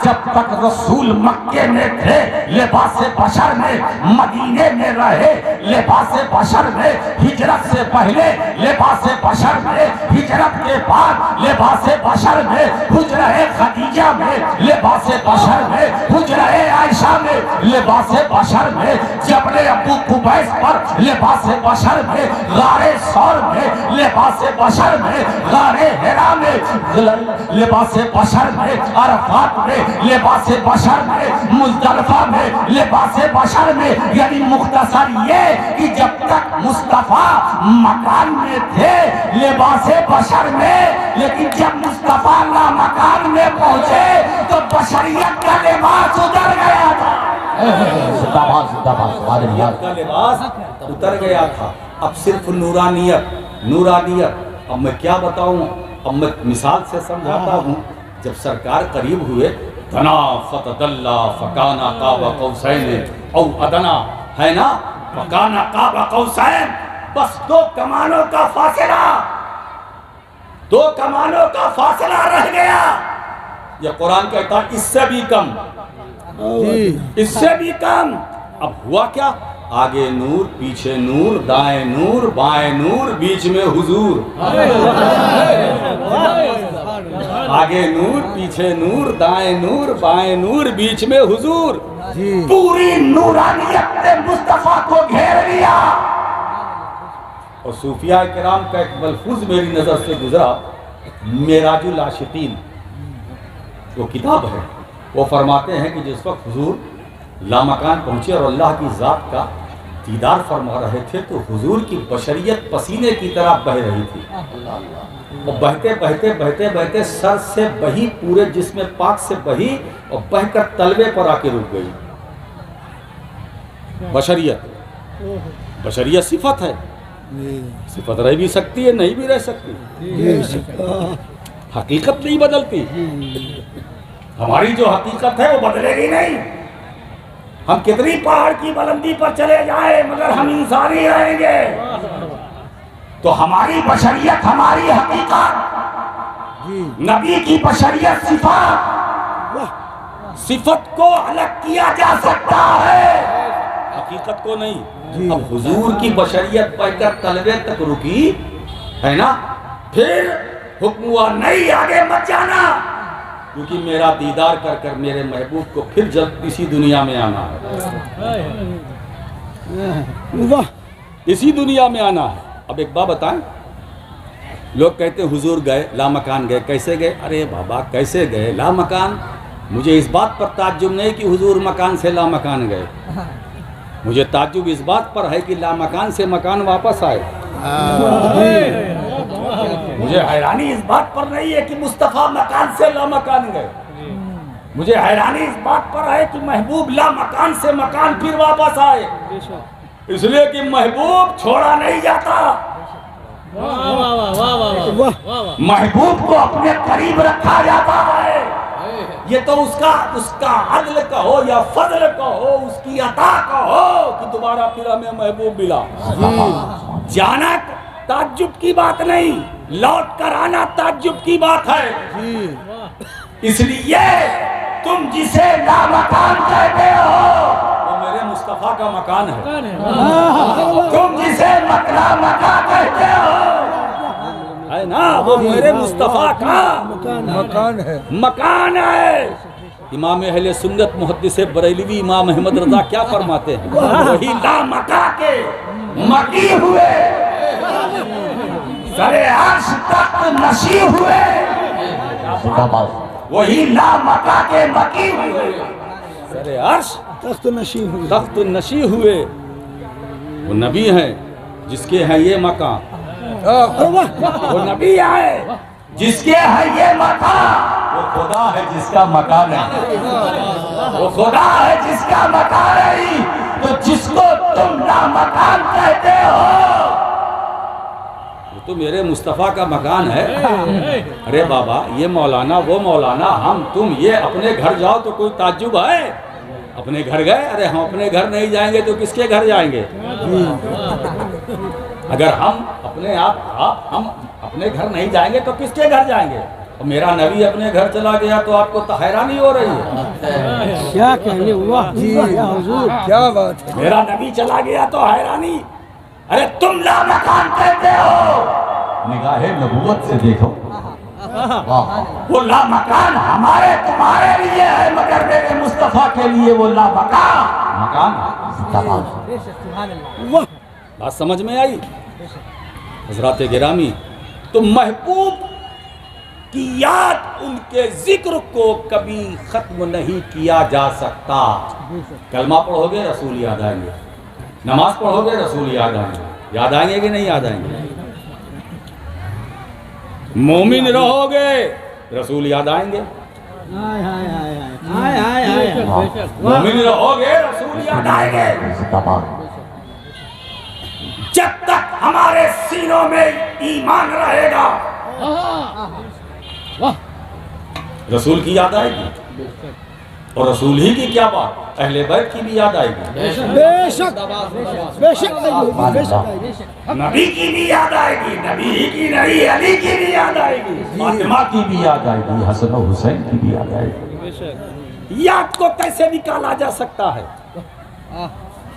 جب تک رسول مکے میں تھے لباس بشر میں، مدینے میں رہے لباس بشر میں، ہجرت سے پہلے لباس بشر میں، ہجرت کے بعد لباس بشر میں، حجرہ خدیجہ میں لباس بشر میں، حجرہ عائشہ میں لباس بشر میں، جبل ابو قبیس پر لباس بشر میں، غار ثور میں لباس بشر میں، غار حرا میں لباس بشر میں، عرفات میں لباس بشر میں، مزدلفہ میں لباس بشر میں۔ یعنی مختصر یہ کہ جب تک مصطفیٰ مکان میں تھے لباس بشر میں، لیکن جب مصطفیٰ لامکان میں پہنچے تو بشریت کا لباس اتر گیا تھا۔ بشریت کا لباس اتر گیا تھا، اب صرف نورانیت۔ اب میں کیا بتاؤں، اب میں مثال سے سمجھاتا ہوں۔ جب سرکار قریب ہوئے، دنا فتدلا فکان قاب قوسین او ادنا، ہے نا، فکان قاب قوسین، بس دو کمانوں کا فاصلہ رہ گیا۔ یہ قرآن کہتا ہے اس سے بھی کم، اس سے بھی کم۔ اب ہوا کیا؟ آگے نور، پیچھے نور، دائیں نور، بائیں نور، بیچ میں حضور۔ آگے نور، پیچھے نور، دائیں نور، بائیں نور، بیچ میں حضور۔ پوری نورانیت نے مصطفیٰ کو گھیر لیا۔ اور صوفیاء کرام کا ایک ملفوظ میری نظر سے گزرا، معراج العاشقین وہ کتاب ہے، وہ فرماتے ہیں کہ جس وقت حضور لامکان پہنچے اور اللہ کی ذات کا دیدار فرما رہے تھے تو حضور کی بشریت پسینے کی طرح بہ رہی تھی، اور بہتے بہتے بہتے بہتے سر سے بہی، پورے جسم پاک سے بہی اور بہ کر تلوے پر آ کے رک گئی۔ بشریت صفت ہے، صفت رہ بھی سکتی ہے، نہیں بھی رہ سکتی، حقیقت نہیں بدلتی۔ ہماری جو حقیقت ہے وہ بدلے گی نہیں۔ ہم کتنی پہاڑ کی بلندی پر چلے جائیں مگر ہم انسان ہی رہیں گے۔ تو ہماری بشریت، ہماری حقیقت، نبی کی بشریت صفت کو الگ کیا جا سکتا ہے، حقیقت کو نہیں۔ اب حضور کی بشریت بہ کر تلوے تک رکی ہے نا، پھر حکم ہوا نہیں آگے مت جانا، کیونکہ میرا دیدار کر کر میرے محبوب کو پھر جلد اسی دنیا میں آنا ہے، اسی دنیا میں آنا ہے۔ اب ایک بات بتائیں، لوگ کہتے ہیں حضور گئے لامکان گئے، کیسے گئے؟ ارے بابا کیسے گئے لامکان؟ مجھے اس بات پر تعجب نہیں کہ حضور مکان سے لامکان گئے، مجھے تعجب اس بات پر ہے کہ لامکان سے مکان واپس آئے۔ مجھے حیرانی اس بات پر نہیں ہے کہ مصطفیٰ مکان سے لامکان گئے، مجھے حیرانی اس بات پر ہے کہ محبوب لامکان سے مکان پھر واپس آئے، اس لیے کہ محبوب چھوڑا نہیں جاتا، محبوب کو اپنے قریب رکھا جاتا ہے۔ یہ تو اس کا عدل کا ہو یا فضل کا ہو، اس کی عطا کا ہو کہ دوبارہ پھر ہمیں محبوب ملا۔ جانا تعجب کی بات نہیں، لوٹ کر آنا تعجب کی بات ہے۔ اس لیے تم جسے لامکان کہتے ہو وہ میرے مصطفیٰ کا مکان ہے، تم جسے مکان کہتے ہو ہے نا وہ میرے مصطفیٰ کا مکان ہے مکان ہے. امام اہل سنت محدث بریلوی امام احمد رضا کیا فرماتے ہیں؟ وہی لامکا کے مکی ہوئے سر عرش تک نشی ہوئے, وہی لامکا کے مکی ہوئے سر عرش تخت نشین ہوئی. تخت نشی ہوئے. وہ نبی ہیں جس کے ہیں یہ مکان, وہ نبی آئے جس کے ہے یہ مکان, وہ خدا ہے جس کا مکان ہے, وہ خدا ہے جس کا مکان ہے. تو جس کو تم لامکان کہتے ہو وہ تو میرے مصطفیٰ کا مکان ہے. ارے بابا یہ مولانا وہ مولانا, ہم تم یہ اپنے گھر جاؤ تو کوئی تعجب ہے؟ اپنے گھر گئے, ارے ہم اپنے گھر نہیں جائیں گے تو کس کے گھر جائیں گے؟ اگر ہم اپنے ہم اپنے گھر نہیں جائیں گے تو کس کے گھر جائیں گے؟ اور میرا نبی اپنے گھر چلا گیا تو آپ کو تو حیرانی ہو رہی ہے؟ کیا کہنے, واہ کیا حضور, کیا بات ہے. میرا نبی چلا گیا تو حیرانی. ارے تم لامکان کہتے ہو, نگاہ نبوت سے دیکھو وہ لامکان ہمارے تمہارے لیے ہے, مگر میرے مصطفیٰ کے لیے وہ لامکان مکان. بات سمجھ میں آئی حضرات گرامی؟ تو محبوب کی یاد, ان کے ذکر کو کبھی ختم نہیں کیا جا سکتا. کلمہ پڑھو گے رسول یاد آئیں گے, نماز پڑھو گے رسول یاد آئیں گے. یاد آئیں گے کہ نہیں یاد آئیں گے؟ مومن رہو گے رسول یاد آئیں گے, ہائے ہائے ہائے ہائے ہائے ہائے ہائے, مومن رہو گے رسول یاد آئیں گے. جب تک ہمارے سینوں میں ایمان رہے گا رسول کی یاد آئے گی. اور رسول ہی کی کیا بات, اہل بیت کی بھی یاد آئے گی, بے شک بے شک بے شک. نبی کی بھی یاد آئے گی, نبی ہی کی نہیں علی کی بھی یاد آئے گی, فاطمہ کی بھی یاد آئے گی, حسن و حسین کی بھی یاد آئے گی. یاد کو کیسے نکالا جا سکتا ہے؟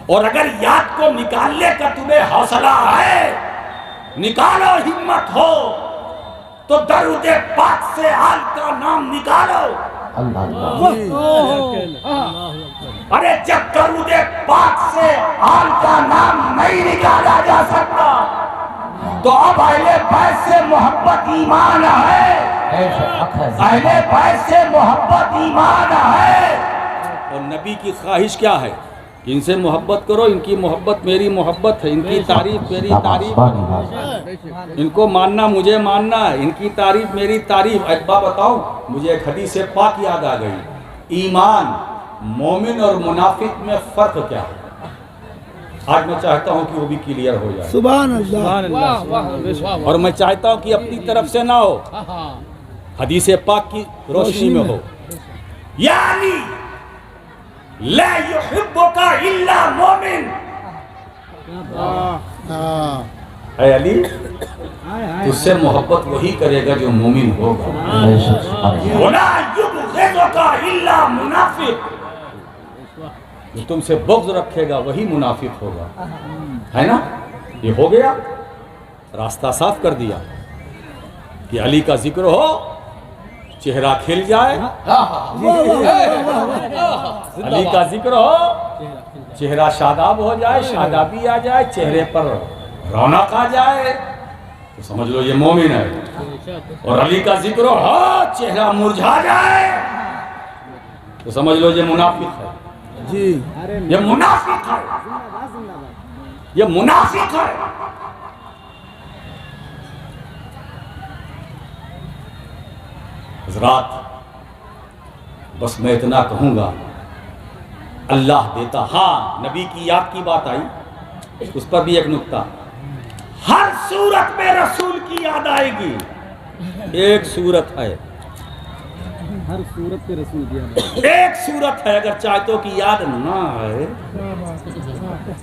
اور اگر یاد کو نکالنے کا تمہیں حوصلہ ہے, نکالو, ہمت ہو تو درود پاک سے آل کا نام نکالو. ارے جب درود پاک سے آل کا نام نہیں نکالا جا سکتا تو اب اہل بیت سے محبت ایمان ہے, اہل بیت سے محبت ایمان ہے. اور نبی کی خواہش کیا ہے؟ ان سے محبت کرو, ان کی محبت میری محبت ہے, ان کی تعریف میری تعریف, ان کو ماننا مجھے ماننا ہے, ان کی تعریف میری تعریف. اقبا بتاؤں, مجھے ایک حدیث پاک یاد آ گئی. ایمان, مومن اور منافق میں فرق کیا ہے؟ آج میں چاہتا ہوں کہ وہ بھی کلیئر ہو جائے. سبحان اللہ. اور میں چاہتا ہوں کہ اپنی طرف سے نہ ہو, حدیث پاک کی روشنی میں ہو. یعنی لا يحبك الا مومن. اے علی, تجھ سے محبت وہی کرے گا جو مومن ہوگا. ولا يبغضك الا منافق. جو تم سے بغض رکھے گا وہی منافق ہوگا, ہے نا؟ یہ ہو گیا, راستہ صاف کر دیا کہ علی کا ذکر ہو, چہرہ کھل جائے, علی کا ذکر ہو, چہرہ شاداب ہو جائے, شادابی آ جائے, چہرے پر رونق آ جائے, تو سمجھ لو یہ مومن ہے. اور علی کا ذکر ہو, چہرہ مرجھا جائے, تو سمجھ لو یہ منافق ہے. جی یہ منافق ہے, یہ منافق ہے. حضرات, بس میں اتنا کہوں گا, اللہ دیتا. ہاں, نبی کی یاد کی بات آئی, اس پر بھی ایک نکتہ. ہر صورت میں رسول کی یاد آئے گی. ایک صورت ہے, ہر صورت پہ رسول کی یاد, ایک صورت ہے, اگر چاہتوں کی یاد نہ آئے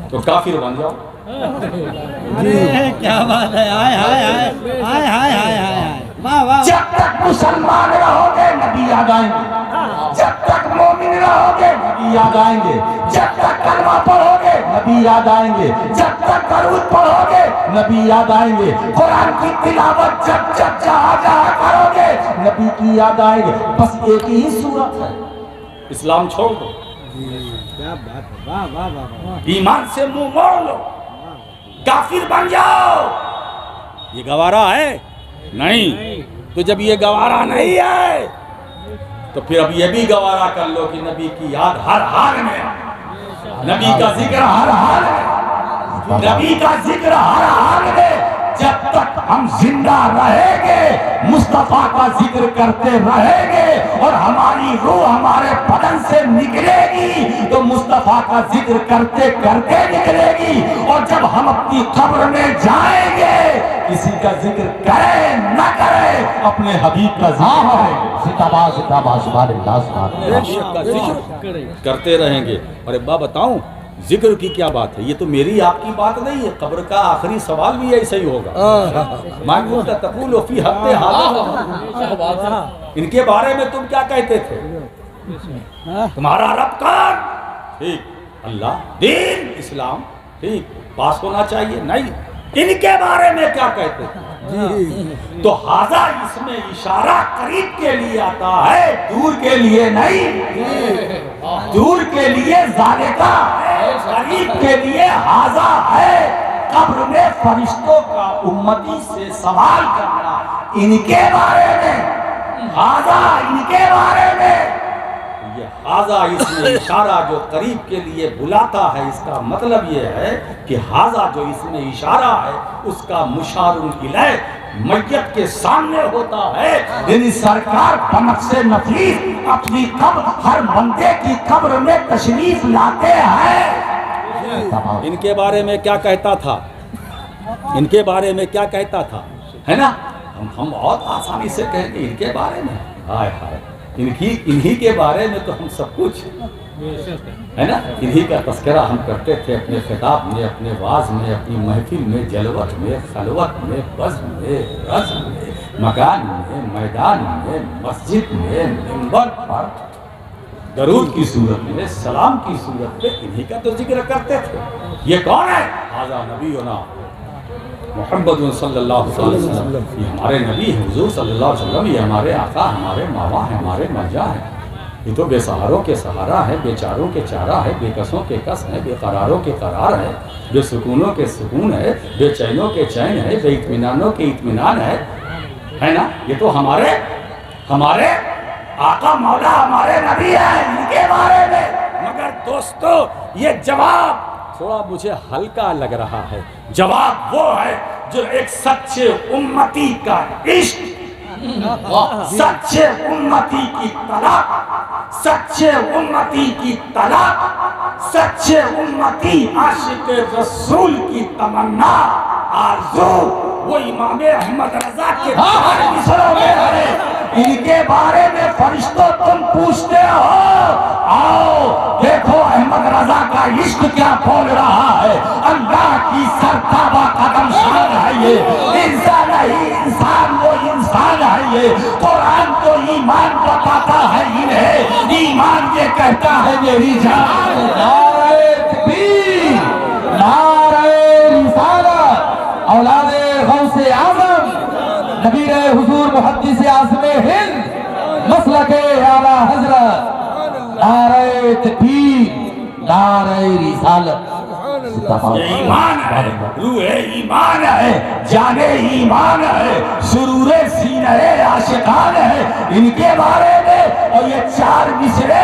تو کافر بن جاؤ. کیا بات ہے, ہائے ہائے ہائے ہائے ہائے ہائے ہائے, واہ واہ. جب تک مسلمان رہو گے نبی یاد آئیں گے, جب تک مومن رہو گے نبی یاد آئیں گے، جب تک کلمہ پڑھو گے نبی یاد آئیں گے، جب تک درود پڑھو گے نبی یاد آئیں گے، قرآن کی تلاوت جب جب جہاں جہاں کرو گے نبی کی یاد آئیں گے۔ بس ایک ہی صورت ہے، اسلام چھوڑ دو، کیا بات ہے، واہ واہ واہ واہ۔ ایمان سے منہ موڑ لو، کافر بن جاؤ۔ یہ گوارا ہے نہیں، تو جب یہ گوارا نہیں ہے تو پھر اب یہ بھی گوارا کر لو کہ نبی کی یاد ہر حال میں، نبی کا ذکر ہر حال میں، نبی کا ذکر ہر حال میں۔ جب تک ہم زندہ رہیں گے مصطفیٰ کا ذکر کرتے رہیں گے، اور ہماری روح ہمارے بدن سے نکلے گی تو مصطفیٰ کا ذکر کرتے کرتے نکلے گی، اور جب ہم اپنی قبر میں جائیں گے کسی کا ذکر کرے نہ کرے اپنے حبیب کا ذکر کریں، زندہ باد سبحان اللہ سبحان اللہ۔ حبیب کا ذکر کرتے رہیں گے۔ اور ایک بات بتاؤں، ذکر کی کیا بات ہے، یہ تو میری آپ کی بات نہیں ہے، قبر کا آخری سوال بھی ایسا ہی ہوگا۔ مَا كُنْتَ تَقُولُ فِي حَقِّ هَذَا، ان کے بارے میں تم کیا کہتے تھے؟ تمہارا رب کون؟ ٹھیک، اللہ، دین اسلام، ٹھیک، پاس ہونا چاہیے، نہیں، ان کے بارے میں کیا کہتے تھے؟ تو ہاذا اس میں اشارہ قریب کے لیے آتا ہے، دور کے لیے نہیں، دور کے لیے ذالکہ ہے، قریب کے لیے ہاذا ہے۔ قبر میں فرشتوں کا امتی سے سوال کرنا ان کے بارے میں، ہاذا ان کے بارے میں، یہ ہاذا اس میں اشارہ جو قریب کے لیے بلاتا ہے، اس کا مطلب یہ ہے کہ ہاذا جو اس میں اشارہ ہے اس کا مشار الیہ میت کے سامنے ہوتا ہے، یعنی سرکار بنفس نفیس اپنی قبر، ہر بندے کی قبر میں تشریف لاتے ہیں۔ ان کے بارے میں کیا کہتا تھا، ان کے بارے میں کیا کہتا تھا، ہے نا؟ ہم بہت آسانی سے کہیں گے ان کے بارے میں، ہائے ہائے، انہی کے بارے میں تو ہم سب کچھ ہے نا، انہی کا تذکرہ ہم کرتے تھے اپنے خطاب میں، اپنے واعظ میں، اپنی محفل میں، جلوت میں، خلوت میں، بزم میں، رزم میں، مکان میں، میدان میں، مسجد میں، منبر پر، درود کی صورت میں، سلام کی صورت میں انہی کا تو ذکر کرتے تھے۔ یہ کون ہے؟ ھذا نبینا محمد صلی اللہ علیہ وسلم، یہ ہمارے نبی ہیں، حضور صلی اللہ علیہ وسلم، یہ ہمارے آقا، ہمارے ماوا ہیں، ہمارے ملجا ہیں۔ یہ تو بے سہاروں کے سہارا ہے، بے چاروں کے چارہ ہے، بے کسوں کے کس ہے، بے قراروں کے قرار ہے، بے سکونوں کے سکون ہے، بے چینوں کے چین ہے، بے اطمینانوں کے اطمینان ہے نا؟ یہ تو ہمارے آقا مولا ہمارے نبی ہیں، ان کے بارے میں۔ مگر دوستو یہ جواب تھوڑا مجھے ہلکا لگ رہا ہے، جواب وہ ہے جو ایک سچے امتی کا عشق، سچے امتی کی طلب، سچے امتی کی طلب، سچے امتی عاشق رسول کی تمنا، آرزو، وہ امام احمد رضا کے مصروں میں ہے۔ ان کے بارے میں فرشتوں تم پوچھتے ہو، آؤ دیکھو احمد رضا کا عشق کیا بول رہا ہے۔ اللہ کی سرتابہ قدم شان ہے یہ، انسان نہیں انسان، وہ انسان ہے یہ۔ قرآن تو ایمان بتاتا ہے انہیں، ایمان یہ کہتا ہے میری جان۔ نعرہ تکبیر، نعرہ رسالت، اولاد غوث اعظم، نبی حضور محدث اعظم ہند، مسلک اعلی حضرت، نعرہ تکبیر، نعرہ رسالت۔ یہ ایمان ہے، روح ایمان ہے، جان ایمان ہے، سرور سینہ عاشقان ہے ان کے بارے میں۔ اور یہ چار مصرے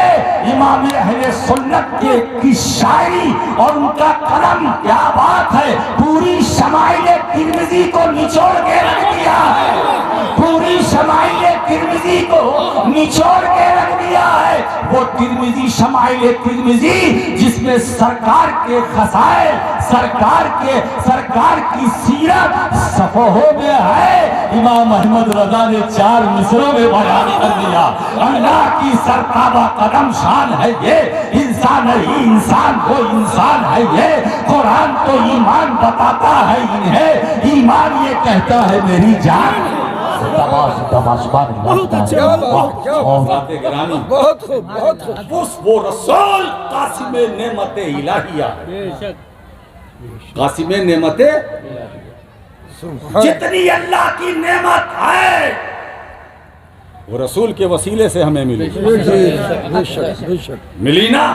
امام اہل سنت کی شاعری اور ان کا قلم، کیا بات ہے، پوری شمائل ترمذی کو نچوڑ کے رکھ دیا ہے، پوری شمائل ترمذی کو نچوڑ کے رکھ دیا ہے۔ وہ ترمذی، شمائل ترمذی جس میں سرکار کے خصائل، سرکار کی سیرت صفحوں میں ہے، امام احمد رضا نے چار مصروں میں بیان کر دیا۔ اللہ کی سرتابہ قدم شان ہے یہ، انسان ہی انسان، وہ انسان ہے یہ۔ قرآن تو ایمان بتاتا ہے انہیں، ایمان یہ کہتا ہے میری جان۔ دماش دماشبان بہت اچھا، حضرات گرامی، بہت خوب، بہت خوب. وہ رسول قاسم نعمت الہیہ، قاسم نعمت، جتنی اللہ کی نعمت ہے وہ رسول کے وسیلے سے ہمیں ملی، بے شک، بے شک. ملی نا؟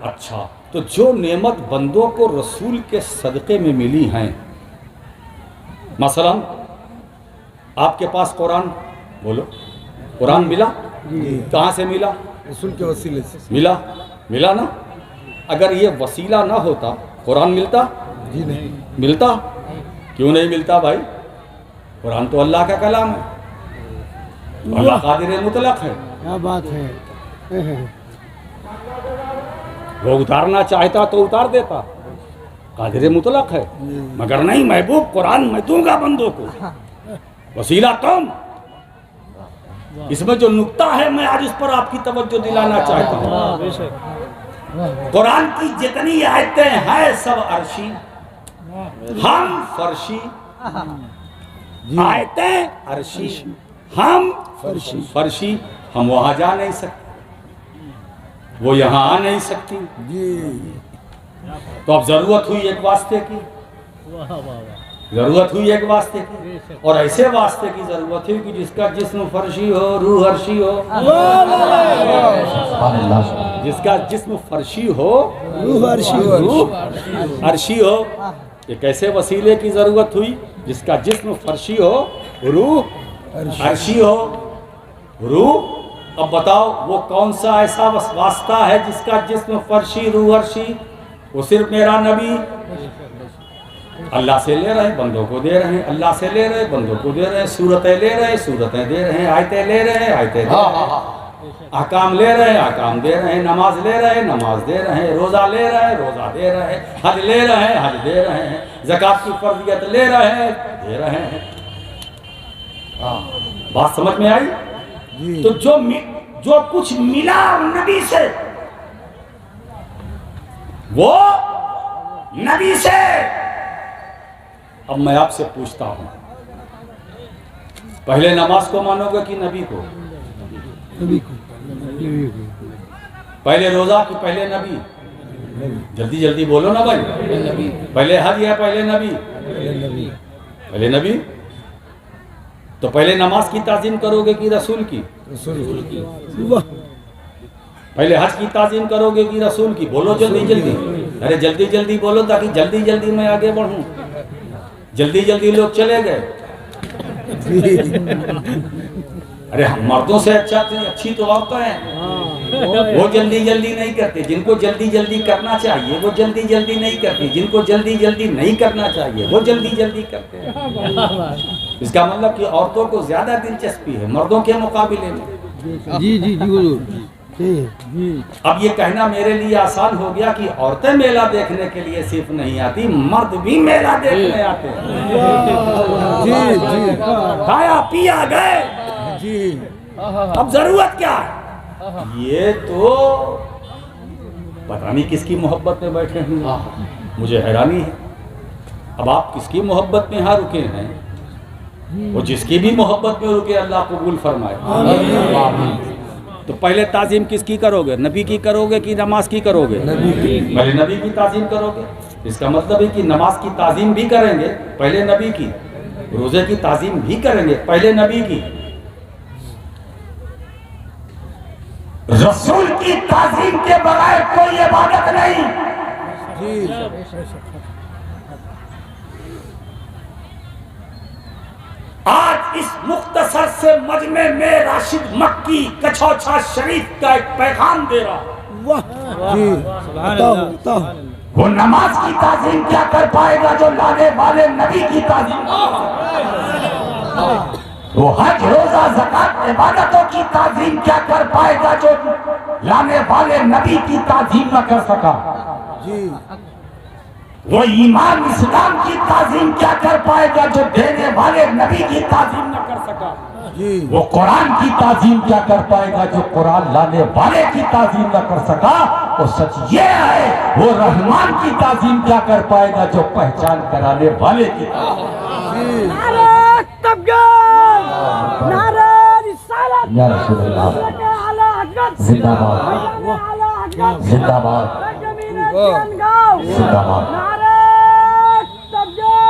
اچھا، تو جو نعمت بندوں کو رسول کے صدقے میں ملی ہیں، مثلا آپ کے پاس قرآن، بولو قرآن ملا؟ کہاں سے ملا؟ رسول کے وسیلے سے. ملا نا؟ اگر یہ وسیلہ نہ ہوتا قرآن ملتا؟ جی نہیں. ملتا؟ کیوں نہیں ملتا بھائی؟ قرآن تو اللہ کا کلام ہے، اللہ قادر مطلق ہے، کیا بات ہے. وہ اتارنا چاہتا تو اتار دیتا، قادر مطلق ہے، مگر نہیں، محبوب قرآن میں دوں گا بندوں کو، وسیلہ تم. اس میں جو نکتہ ہے میں آج اس پر آپ کی توجہ دلانا چاہتا ہوں. قرآن کی جتنی آیتیں ہیں سب عرشی، ہم فرشی، آیتیں عرشی، ہم فرشی. ہم وہاں جا نہیں سکتے، وہ یہاں آ نہیں سکتی، تو اب ضرورت ہوئی ایک واسطے کی، اور ایسے واسطے کی ضرورت ہے کہ جس کا جسم فرشی ہو، روح عرشی ہو. جس کا جسم فرشی ہو، روح عرشی ہو. ایک ایسے وسیلے کی ضرورت ہوئی جس کا جسم فرشی ہو، روح عرشی ہو. روح، اب بتاؤ وہ کون سا ایسا واسطہ ہے جس کا جسم فرشی، روح عرشی؟ وہ صرف میرا نبی. اللہ سے لے رہے ہیں، بندوں کو دے رہے ہیں، اللہ سے لے رہے ہیں، بندوں کو دے رہے ہیں، صورتیں لے رہے ہیں، صورتیں دے رہے ہیں، آیتیں لے رہے ہیں، آیتیں دے رہے ہیں، احکام لے رہے ہیں، احکام دے رہے ہیں، نماز لے رہے ہیں، نماز دے رہے ہیں، روزہ لے رہے ہیں، روزہ دے رہے ہیں، حج لے رہے ہیں، حج دے رہے ہیں، زکوٰۃ کی فرضیت لے رہے ہیں، دے رہے ہیں. بات سمجھ میں آئی؟ تو جو کچھ ملا نبی سے، وہ نبی سے. اب میں آپ سے پوچھتا ہوں، پہلے نماز کو مانو گے کہ نبی کو؟ پہلے روزہ کہ پہلے نبی؟ جلدی جلدی بولو نا بھائی. پہلے حج یا پہلے نبی؟ پہلے نبی. تو پہلے نماز کی تعظیم کرو گے کہ رسول کی؟ پہلے حج کی تعظیم کرو گے کہ رسول کی؟ بولو جلدی جلدی، ارے جلدی جلدی بولو تاکہ جلدی جلدی میں آگے بڑھوں. جلدی جلدی لوگ چلے گئے. ارے ہم مردوں سے اچھی تو عورتیں ہیں، وہ جلدی جلدی نہیں کرتے. جن کو جلدی جلدی کرنا چاہیے وہ جلدی جلدی نہیں کرتے، جن کو جلدی جلدی نہیں کرنا چاہیے وہ جلدی جلدی کرتے ہیں. اس کا مطلب کہ عورتوں کو زیادہ دلچسپی ہے مردوں کے مقابلے میں. جی جی جی حضور. اب یہ کہنا میرے لیے آسان ہو گیا کہ عورتیں میلہ دیکھنے کے لیے صرف نہیں آتی، مرد بھی میلہ دیکھنے آتے ہیں. کھایا پیا گئے، اب ضرورت کیا ہے؟ یہ تو پتہ نہیں کس کی محبت میں بیٹھے ہیں، مجھے حیرانی ہے. اب آپ کس کی محبت میں یہاں رکے ہیں؟ وہ جس کی بھی محبت میں رکے اللہ قبول فرمائے. تو پہلے تعظیم کس کی کرو گے؟ نبی کی کرو گے کہ نماز کی کرو گے؟ پہلے نبی کی تعظیم کرو گے. اس کا مطلب ہے کہ نماز کی تعظیم بھی کریں گے پہلے نبی کی، روزے کی تعظیم بھی کریں گے پہلے نبی کی. رسول کی تعظیم کے بغیر کوئی عبادت نہیں. آج اس مختصر سے مجمع میں راشد مکی کچھوچھا شریف کا ایک پیغام دے رہا ہوں. وہ نماز کی تعظیم کیا کر پائے گا جو لانے والے نبی کی تعظیم؟ وہ حج روزہ زکات عبادتوں کی تعظیم کیا کر پائے گا جو لانے والے نبی کی تعظیم نہ کر سکا؟ وہ ایمان اسلام کی تعظیم کیا کر پائے گا جو دینے والے نبی کی تعظیم نہ کر سکا؟ وہ قرآن کی تعظیم کیا کر پائے گا جو قرآن لانے والے کی تعظیم نہ کر سکا؟ وہ سچ یہ ہے، وہ رحمان کی تعظیم کیا کر پائے گا جو پہچان کرانے والے کی تعظیم. یا رسول اللہ زندہ باد زندہ باد زندہ باد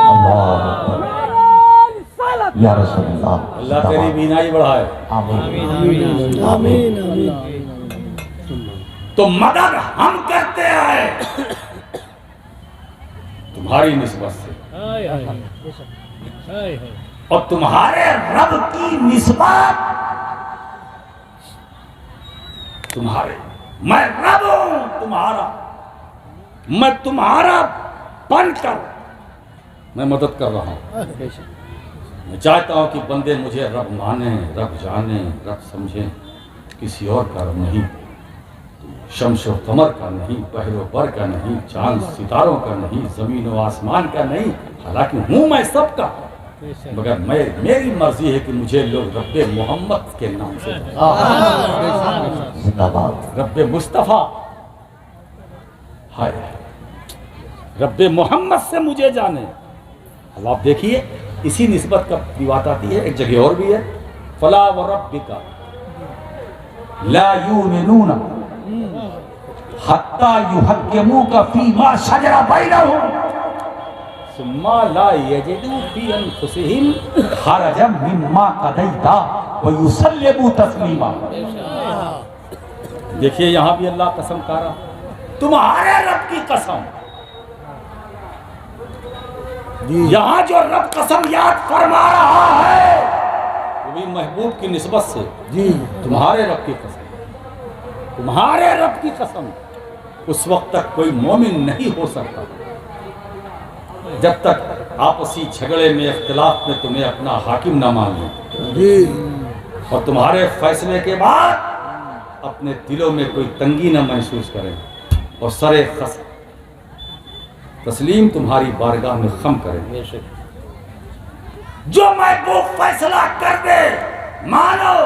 اللہ اکبر یا رسول اللہ اللہ تیری بینائی بڑھائے. آمین آمین آمین. تو مدد ہم کرتے ہیں تمہاری نسبت سے اور تمہارے رب کی نسبت تمہارے. میں رب ہوں تمہارا, میں تمہارا بن کر میں مدد کر رہا ہوں. میں چاہتا ہوں کہ بندے مجھے رب مانیں, رب جانیں, رب سمجھیں. کسی اور کا رب نہیں, شمس و قمر کا نہیں, بحر و بر کا نہیں, چاند ستاروں کا نہیں, زمین و آسمان کا نہیں. حالانکہ ہوں میں سب کا, مگر میری مرضی ہے کہ مجھے لوگ رب محمد کے نام سے زندہ باد رب مصطفیٰ, ہائے رب محمد سے مجھے جانے. اب آپ دیکھیے اسی نسبت کا بھی بات آتی ہے, ایک جگہ اور بھی ہے. فلا وربک لا یؤمنون حتی یحکموک فیما شجر بینہم ثم لا یجدوا فی انفسہم حرجا مما قضیت ویسلموا تسلیما. دیکھیے یہاں بھی اللہ قسم کھا رہا, تمہارے رب کی قسم. یہاں جو رب قسم یاد فرما رہا ہے وہ بھی محبوب کی نسبت سے. جی تمہارے رب کی قسم, تمہارے رب کی قسم. اس وقت تک کوئی مومن نہیں ہو سکتا جب تک آپسی جھگڑے میں, اختلاف میں تمہیں اپنا حاکم نہ مان لیں جی اور تمہارے فیصلے کے بعد اپنے دلوں میں کوئی تنگی نہ محسوس کریں اور سر تسلیم تمہاری بارگاہ میں خم کریں. جو محبوب فیصلہ کر دے مانو.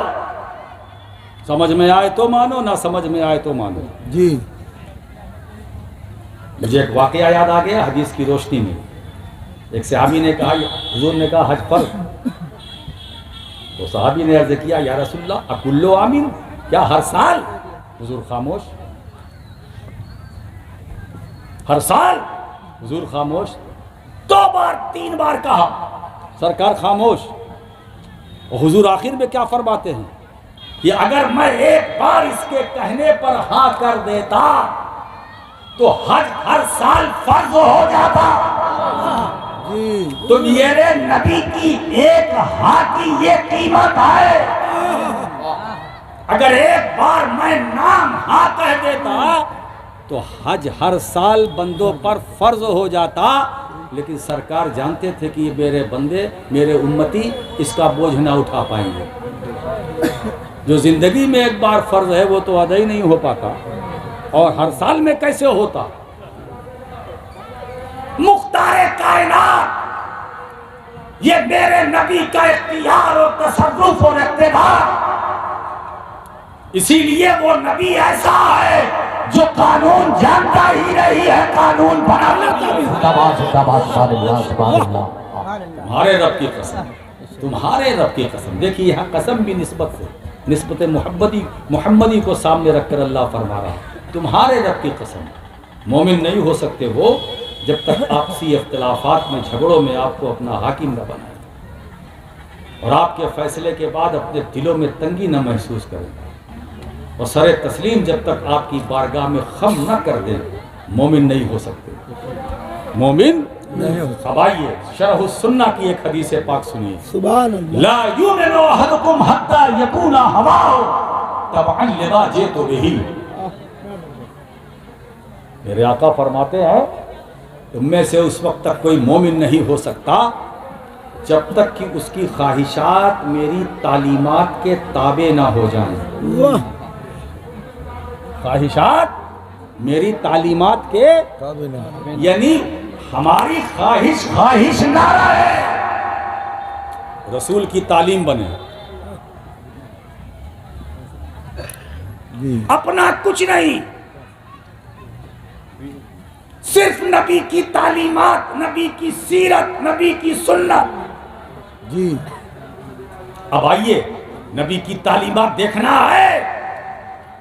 سمجھ میں آئے تو مانو, نہ سمجھ میں آئے تو مانو. جی مجھے ایک واقعہ یاد آ گیا حدیث کی روشنی میں. ایک صحابی نے کہا, حضور نے کہا حج فرض. تو صحابی نے عرض کیا یا رسول اللہ اکلو عامین, کیا ہر سال؟ حضور خاموش. ہر سال؟ حضور خاموش. 2 بار 3 بار کہا, سرکار خاموش. اور حضور آخر میں کیا فرماتے ہیں کہ اگر میں ایک بار اس کے کہنے پر ہاں کر دیتا تو حج ہر سال فرض ہو جاتا. تو میرے نبی کی ایک ہاں کی یہ قیمت ہے. اگر ایک بار میں نام ہاں کہہ دیتا تو حج ہر سال بندوں پر فرض ہو جاتا. لیکن سرکار جانتے تھے کہ یہ میرے بندے, میرے امتی اس کا بوجھ نہ اٹھا پائیں گے. جو زندگی میں ایک بار فرض ہے وہ تو ادا ہی نہیں ہو پاتا, اور ہر سال میں کیسے ہوتا. مختار کائنات یہ میرے نبی کا اختیار اور تصرف اور اقتدار. اسی لیے وہ نبی ایسا ہے جو قانون جانتا ہی نہیں ہے, قانون بنا لیتا ہے. تمہارے رب کی قسم, تمہارے رب کی قسم. دیکھیے یہاں قسم بھی نسبت سے, نسبت محمدی کو سامنے رکھ کر اللہ فرما رہا تمہارے رب کی قسم. مومن نہیں ہو سکتے وہ جب تک آپسی اختلافات میں, جھگڑوں میں آپ کو اپنا حاکم نہ بنائے اور آپ کے فیصلے کے بعد اپنے دلوں میں تنگی نہ محسوس کریں اور سر تسلیم جب تک آپ کی بارگاہ میں خم نہ کر دیں. مومن نہیں ہو سکتے, مومن نہیں ہو. اب آئیے شرح السنہ کی ایک حدیث پاک سنیے. سبحان اللہ. لا یؤمن احدکم حتی یکون ہواہ تبعا لما جئت بہ. میرے آقا فرماتے ہیں تم میں سے اس وقت تک کوئی مومن نہیں ہو سکتا جب تک کہ اس کی خواہشات میری تعلیمات کے تابع نہ ہو جائیں. واہ خواہشات میری تعلیمات کے, یعنی ہماری خواہش نہ رہے, رسول کی تعلیم بنے. اپنا کچھ نہیں, صرف نبی کی تعلیمات, نبی کی سیرت, نبی کی سنت. جی اب آئیے نبی کی تعلیمات دیکھنا ہے،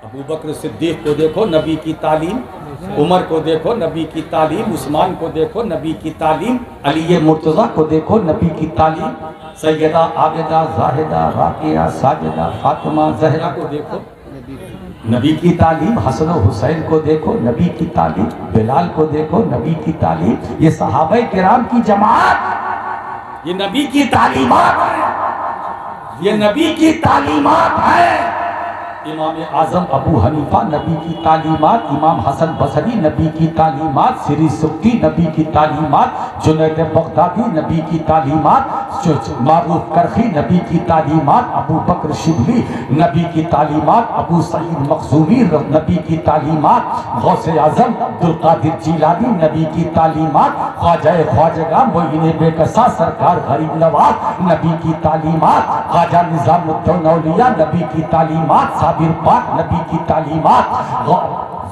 ابو بکر صدیق کو دیکھو، نبی کی تعلیم، عمر کو دیکھو، نبی کی تعلیم، عثمان کو دیکھو، نبی کی تعلیم، علی مرتضیٰ کو دیکھو، نبی کی تعلیم، سیدہ عابدہ، زاہدہ، راقیہ، ساجدہ، فاطمہ، زہرا کو دیکھو، نبی کی تعلیم، حسن و حسین کو دیکھو، نبی کی تعلیم، بلال کو دیکھو، نبی کی تعلیم، یہ صحابہ کرام کی جماعت، یہ نبی کی تعلیمات ہیں، یہ نبی کی تعلیمات ہیں۔ امام اعظم ابو حنیفہ نبی کی تعلیمات، امام حسن بصری نبی کی تعلیمات، سری سبکی نبی کی تعلیمات، جنید بغدادی نبی کی تعلیمات، معروف کرخی نبی کی تعلیمات، ابو بکر شبلی نبی کی تعلیمات، ابو سعید مخزومی نبی کی تعلیمات، غوث اعظم عبدالقادر جیلانی نبی کی تعلیمات، خواجہ خواجگاہ معین بے کسا سرکار غریب نواز نبی کی تعلیمات، خواجہ نظام الدین اولیاء نبی کی تعلیمات، صابر پاک نبی کی تعلیمات،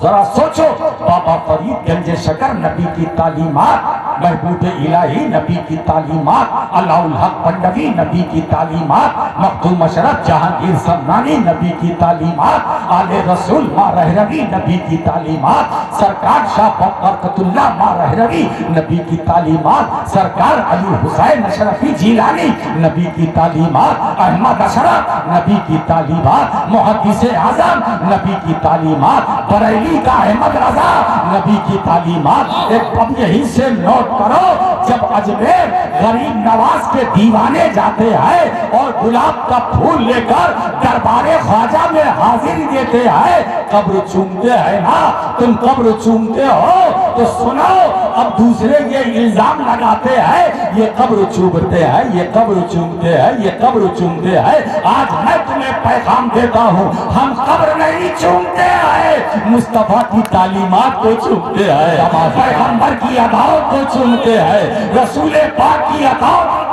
ذرا سوچو بابا فرید گنج شکر نبی کی تعلیمات، محبوب الہی نبی کی تعلیمات، علاء الحق پنڈوی نبی کی تعلیمات، مخدوم اشرف جہانگیر سمنانی نبی کی تعلیمات، آل رسول ماں رہروی نبی کی تعلیمات، سرکار شاہ برکت اللہ ماں رہروی نبی کی تعلیمات، سرکار علی حسین اشرفی جیلانی نبی کی تعلیمات، احمد اشرف نبی کی تعلیمات، محدث اعظم نبی کی تعلیمات، بریلی کا احمد رضا نبی کی تعلیمات۔ ایک اب یہی سے نوٹ کرو، جب اجمیر غریب نواز کے دیوانے جاتے ہیں اور گلاب کا پھول لے کر دربار خواجہ میں حاضری دیتے ہیں، قبر چومتے ہیں نا، تم قبر چومتے ہو تو سنو، اب دوسرے یہ الزام لگاتے ہیں یہ قبر چومتے ہیں، یہ قبر چومتے ہیں، یہ قبر چومتے ہیں۔ آج میں تمہیں پیغام دیتا ہوں، ہم قبر نہیں چومتے ہیں، مصطفیٰ کی تعلیمات کو چومتے ہیں، پیغمبر کی اداؤں کو چومتے ہیں، رسول پاک کی اداؤں۔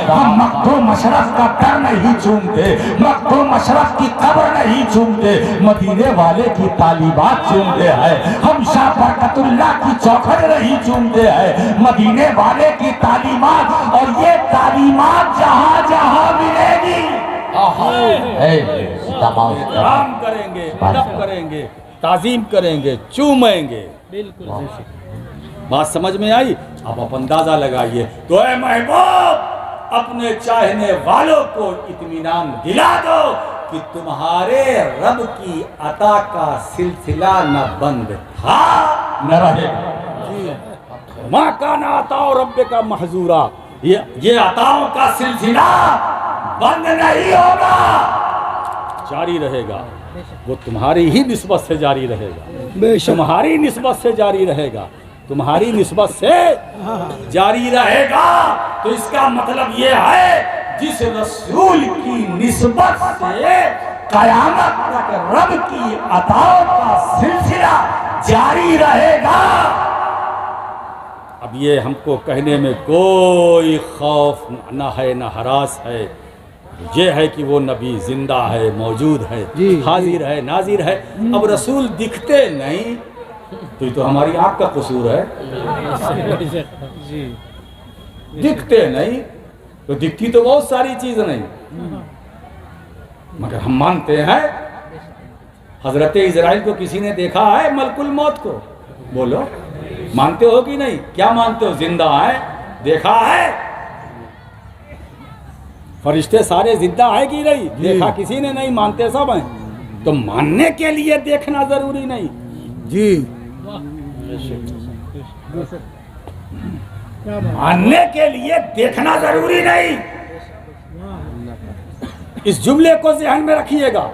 ہم مخدوم اشرف کا در نہیں چومتے، مخدوم اشرف کی قبر نہیں چومتے، مدینے والے کی تعلیمات چومتے ہیں۔ ہم شاہ برکت اللہ کی چوکھٹ نہیں چومتے ہیں، مدینے والے کی تعلیمات، اور یہ تعلیمات جہاں جہاں ملے گی احترام کریں گے، ادب کریں گے، تعظیم کریں گے، چومیں گے۔ بالکل بات سمجھ میں آئی؟ اب آپ اندازہ لگائیے تو اے محبوب اپنے چاہنے والوں کو اطمینان دلا دو کہ تمہارے رب کی عطا کا سلسلہ نہ بند تھا نہ رہے گا۔ ماں کا نہ عطا رب کا محظورا، یہ عطاؤں کا سلسلہ بند نہیں ہوگا، جاری رہے گا، وہ تمہاری ہی نسبت سے جاری رہے گا، تمہاری نسبت سے جاری رہے گا، تمہاری نسبت سے جاری رہے گا۔ تو اس کا مطلب یہ ہے جس رسول کی نسبت سے قیامت تک رب کی عطاؤں کا سلسلہ جاری رہے گا۔ اب یہ ہم کو کہنے میں کوئی خوف نہ ہے نہ ہراس ہے، یہ ہے کہ وہ نبی زندہ ہے، موجود ہے، حاضر ہے، ناظر ہے۔ اب رسول دکھتے نہیں تو یہ تو ہماری آنکھ کا قصور ہے، دکھتے نہیں تو دکھتی تو بہت ساری چیز نہیں، مگر ہم مانتے ہیں حضرت اسرائیل کو کسی نے دیکھا ہے ملک الموت کو؟ بولو مانتے ہو کہ نہیں؟ کیا مانتے ہو؟ زندہ ہے، دیکھا ہے؟ فرشتے سارے زندہ ہے کہ نہیں؟ دیکھا کسی نے نہیں، مانتے سب ہیں۔ تو ماننے کے لیے دیکھنا ضروری نہیں جی، ماننے کے لیے دیکھنا ضروری نہیں۔ اس جملے کو ذہن میں رکھیے گا،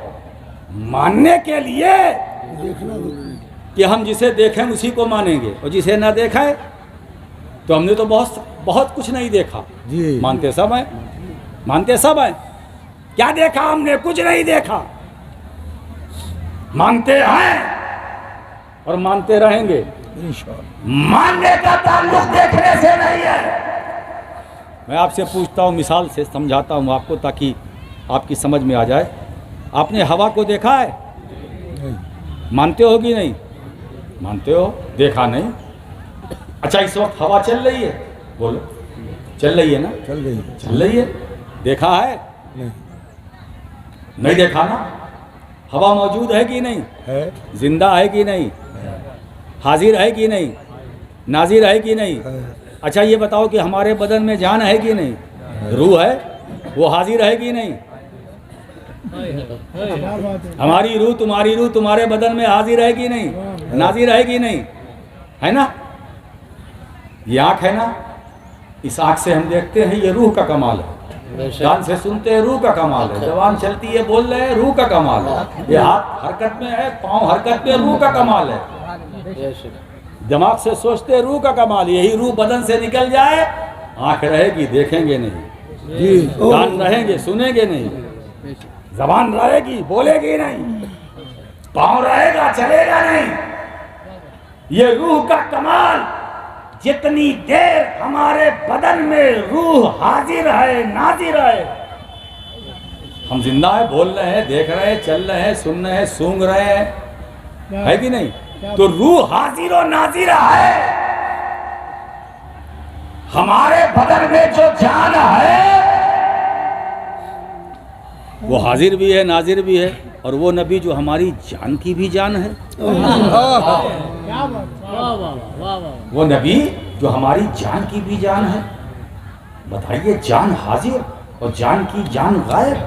ماننے کے لیے کہ ہم جسے دیکھیں اسی کو مانیں گے، اور جسے نہ دیکھیں تو ہم نے تو بہت کچھ نہیں دیکھا، مانتے سب ہیں، مانتے سب ہیں۔ کیا دیکھا ہم نے؟ کچھ نہیں دیکھا، مانتے ہیں اور مانتے رہیں گے۔ ماننے کا تعلق دیکھنے سے نہیں ہے۔ میں آپ سے پوچھتا ہوں، مثال سے سمجھاتا ہوں آپ کو تاکہ آپ کی سمجھ میں آ جائے۔ آپ نے ہوا کو دیکھا ہے؟ مانتے ہو کہ نہیں؟ مانتے ہو، دیکھا نہیں۔ اچھا اس وقت ہوا چل رہی ہے؟ بولو چل رہی ہے نا؟ چل رہی ہے۔ دیکھا ہے؟ نہیں دیکھا نا؟ ہوا موجود ہے کہ نہیں؟ ہے زندہ ہے کہ نہیں؟ حاضر ہے کہ نہیں؟ ناظر ہے کہ نہیں؟ اچھا یہ بتاؤ کہ ہمارے بدن میں جان ہے کہ نہیں؟ روح ہے، وہ حاضر ہے کہ نہیں؟ ہماری روح تمہارے بدن میں حاضر ہے کہ نہیں؟ ناظر ہے کہ نہیں؟ ہے نا؟ یہ آنکھ ہے نا، اس آنکھ سے ہم دیکھتے ہیں، یہ روح کا کمال ہے۔ کان سے سنتے ہیں، روح کا کمال ہے۔ زبان چلتی ہے، بول رہے ہیں، روح کا کمال ہے۔ یہ ہاتھ حرکت میں ہے، پاؤں حرکت میں، روح کا کمال ہے۔ دماغ سے سوچتے ہیں، روح کا کمال۔ یہی روح بدن سے نکل جائے، آنکھ رہے گی دیکھیں گے نہیں، کان رہیں گے سنیں گے نہیں، زبان رہے گی بولے گی نہیں، پاؤں رہے گا چلے گا نہیں۔ یہ روح کا کمال، جتنی دیر ہمارے بدن میں روح حاضر ہے ناظر ہے، ہم زندہ ہیں، بول رہے ہیں، دیکھ رہے ہیں، چل رہے ہیں، سن رہے ہیں، سونگ رہے ہیں، ہے کہ نہیں؟ تو روح حاضر و ناظر ہے۔ ہمارے بدن میں جو جان ہے وہ حاضر بھی ہے، ناظر بھی ہے، اور وہ نبی جو ہماری جان کی بھی جان ہے، وہ نبی جو ہماری جان کی بھی جان ہے۔ بتائیے، جان حاضر اور جان کی جان غائب،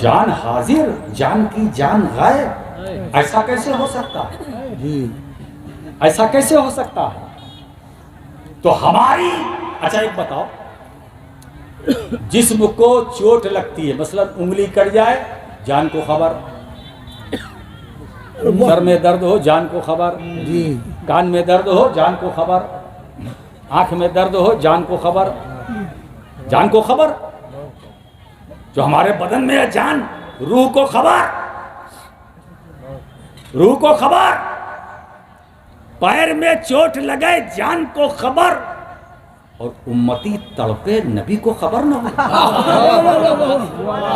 جان حاضر جان کی جان غائب، ایسا کیسے ہو سکتا ہے؟ ایسا کیسے ہو سکتا ہے؟ تو ہماری، اچھا ایک بتاؤ، جسم کو چوٹ لگتی ہے، مثلا انگلی کٹ جائے جان کو خبر، سر میں درد ہو جان کو خبر، کان میں درد ہو جان کو خبر، آنکھ میں درد ہو جان کو خبر، جان کو خبر۔ جو ہمارے بدن میں ہے جان، روح کو خبر، روح کو خبر، پیر میں چوٹ لگے جان کو خبر، اور امتی تڑپے نبی کو خبر نہ ہو۔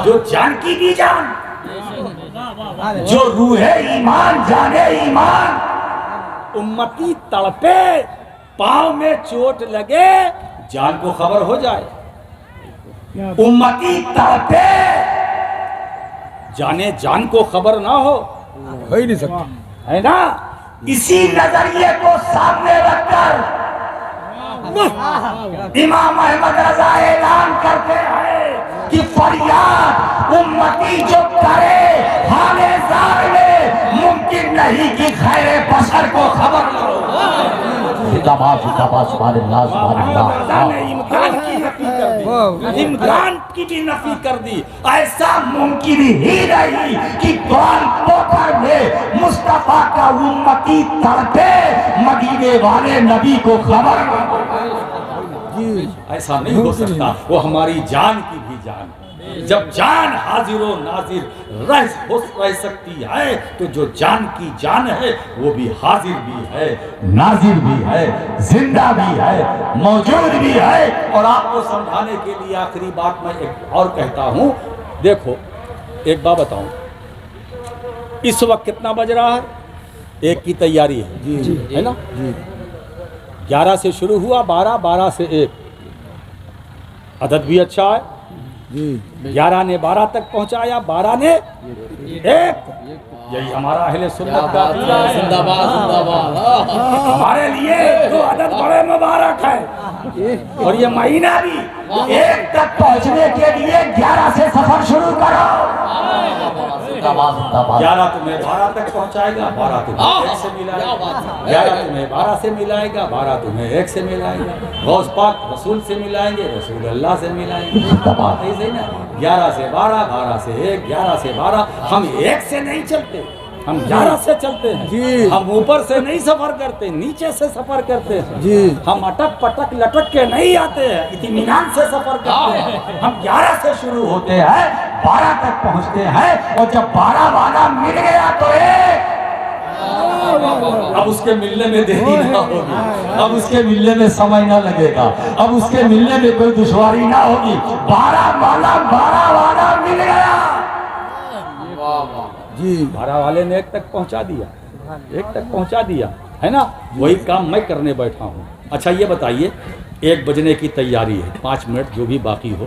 جو جان کی بھی جان، جو روح ایمان جانے ایمان، امتی تڑپے، پاؤں میں چوٹ لگے جان کو خبر ہو جائے، امتی تڑپے جانے جان کو خبر نہ ہو ہی نہیں سکتا، ہے نا؟ اسی نظریے کو سامنے رکھ کر امام احمد رضا اعلان کرتے ہیں کہ فریاد امتی جو کرے حالِ زار میں، ممکن نہیں کہ خیر بشر کو خبر نہ ہو۔ امکان کی بھی نفی کر دی، ایسا ممکن ہی نہیں کہ قرآن پوکھر میں مصطفیٰ کا امتی تڑپے مدینے والے نبی کو خبر نہ ہو۔ ایسا نہیں ہو سکتا، وہ ہماری جان کی بھی جان ہے۔ جب جان حاضر و ناظر رہ سکتی ہے تو جو جان کی جان ہے وہ بھی حاضر بھی ہے، ناظر بھی ہے، زندہ بھی ہے، موجود بھی ہے۔ اور آپ کو سمجھانے کے لیے آخری بات میں ایک اور کہتا ہوں، دیکھو ایک بات بتاؤں، اس وقت کتنا بج رہا ہے؟ ایک کی تیاری ہے نا؟ 11 سے شروع ہوا، 12 سے 1، عدد بھی اچھا ہے۔ 11 نے 12 تک پہنچایا، 12 نے 1، یہی ہمارا اہل سنت کا عقیدہ ہے۔ زندہ باد، زندہ باد۔ ہمارے لیے تو عدد بڑے مبارک ہے، اور یہ مہینہ بھی 1 تک پہنچنے کے لیے 11 سے سفر شروع کرو۔ 11 تمہیں 12 تک پہنچائے گا، 12 تمہیں 1 سے ملائے گا، 11 تمہیں 12 سے ملائے گا، 12 تمہیں 1 سے ملائے گا، غوث پاک رسول سے ملائیں گے، رسول اللہ سے ملائیں گے۔ بات ایسے نا، 11 سے 12، 12 سے 1، 11 سے 12۔ ہم 1 سے نہیں چلتے، ہم 11 سے چلتے ہیں۔ ہم اوپر سے نہیں سفر کرتے، نیچے سے سفر کرتے ہیں۔ ہم اٹک پٹک لٹک کے نہیں آتے ہیں، اطمینان سے سفر کرتے ہیں۔ ہم 11 سے شروع ہوتے ہیں، 12 تک پہنچتے ہیں، اور جب 12 والا مل گیا تو اب اس کے ملنے میں دیری نہ ہوگی، اب اس کے ملنے میں سمے نہ لگے گا، اب اس کے ملنے میں کوئی دشواری نہ ہوگی۔ 12 والا مل گیا، 12 والے نے 1 تک پہنچا دیا، 1 تک پہنچا دیا، ہے نا؟ وہی کام میں کرنے بیٹھا ہوں۔ اچھا یہ بتائیے، 1 بجنے کی تیاری ہے، 5 منٹ جو بھی باقی ہو،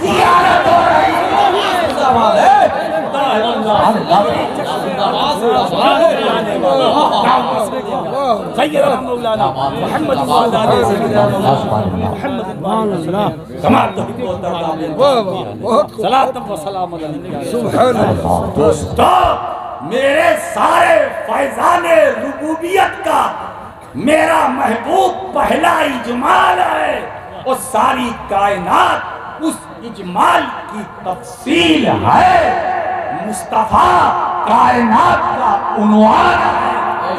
زیارت ہو رہی ہے سیدنا مولانا محمد دوستو، میرے سارے فیضان ربوبیت کا میرا محبوب پہلا اجمال ہے، اور ساری کائنات اس اجمال کی تفصیل ہے۔ مصطفیٰ کائنات کا عنوان ہے،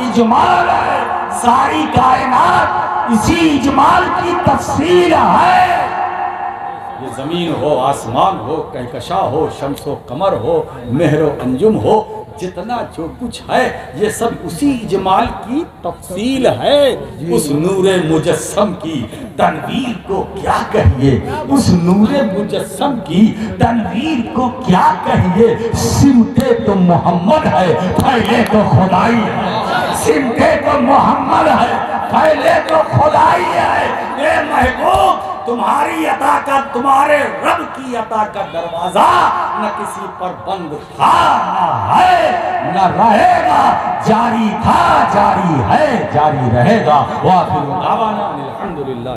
اجمال ہے، ساری کائنات اسی اجمال کی تفصیل ہے۔ یہ زمین ہو، آسمان ہو، کہکشاں ہو، شمس و قمر ہو، مہر و انجم ہو، جتنا جو کچھ ہے یہ سب اسی اجمال کی تفصیل ہے۔ اس نور مجسم کی تنویر کو کیا کہیے، اس نور مجسم کی تنویر کو کیا کہیے۔ سمتے تو محمد ہے، پھیلے تو خدائی ہے، سمتے تو محمد ہے، پھیلے تو خدائی ہے۔ اے محبوب، تمہاری عطا کا، تمہارے رب کی عطا کا دروازہ نہ کسی پر بند تھا، نہ ہے، نہ رہے گا، جاری تھا، جاری ہے، جاری رہے گا۔ وآخر دعوانا الحمدللہ۔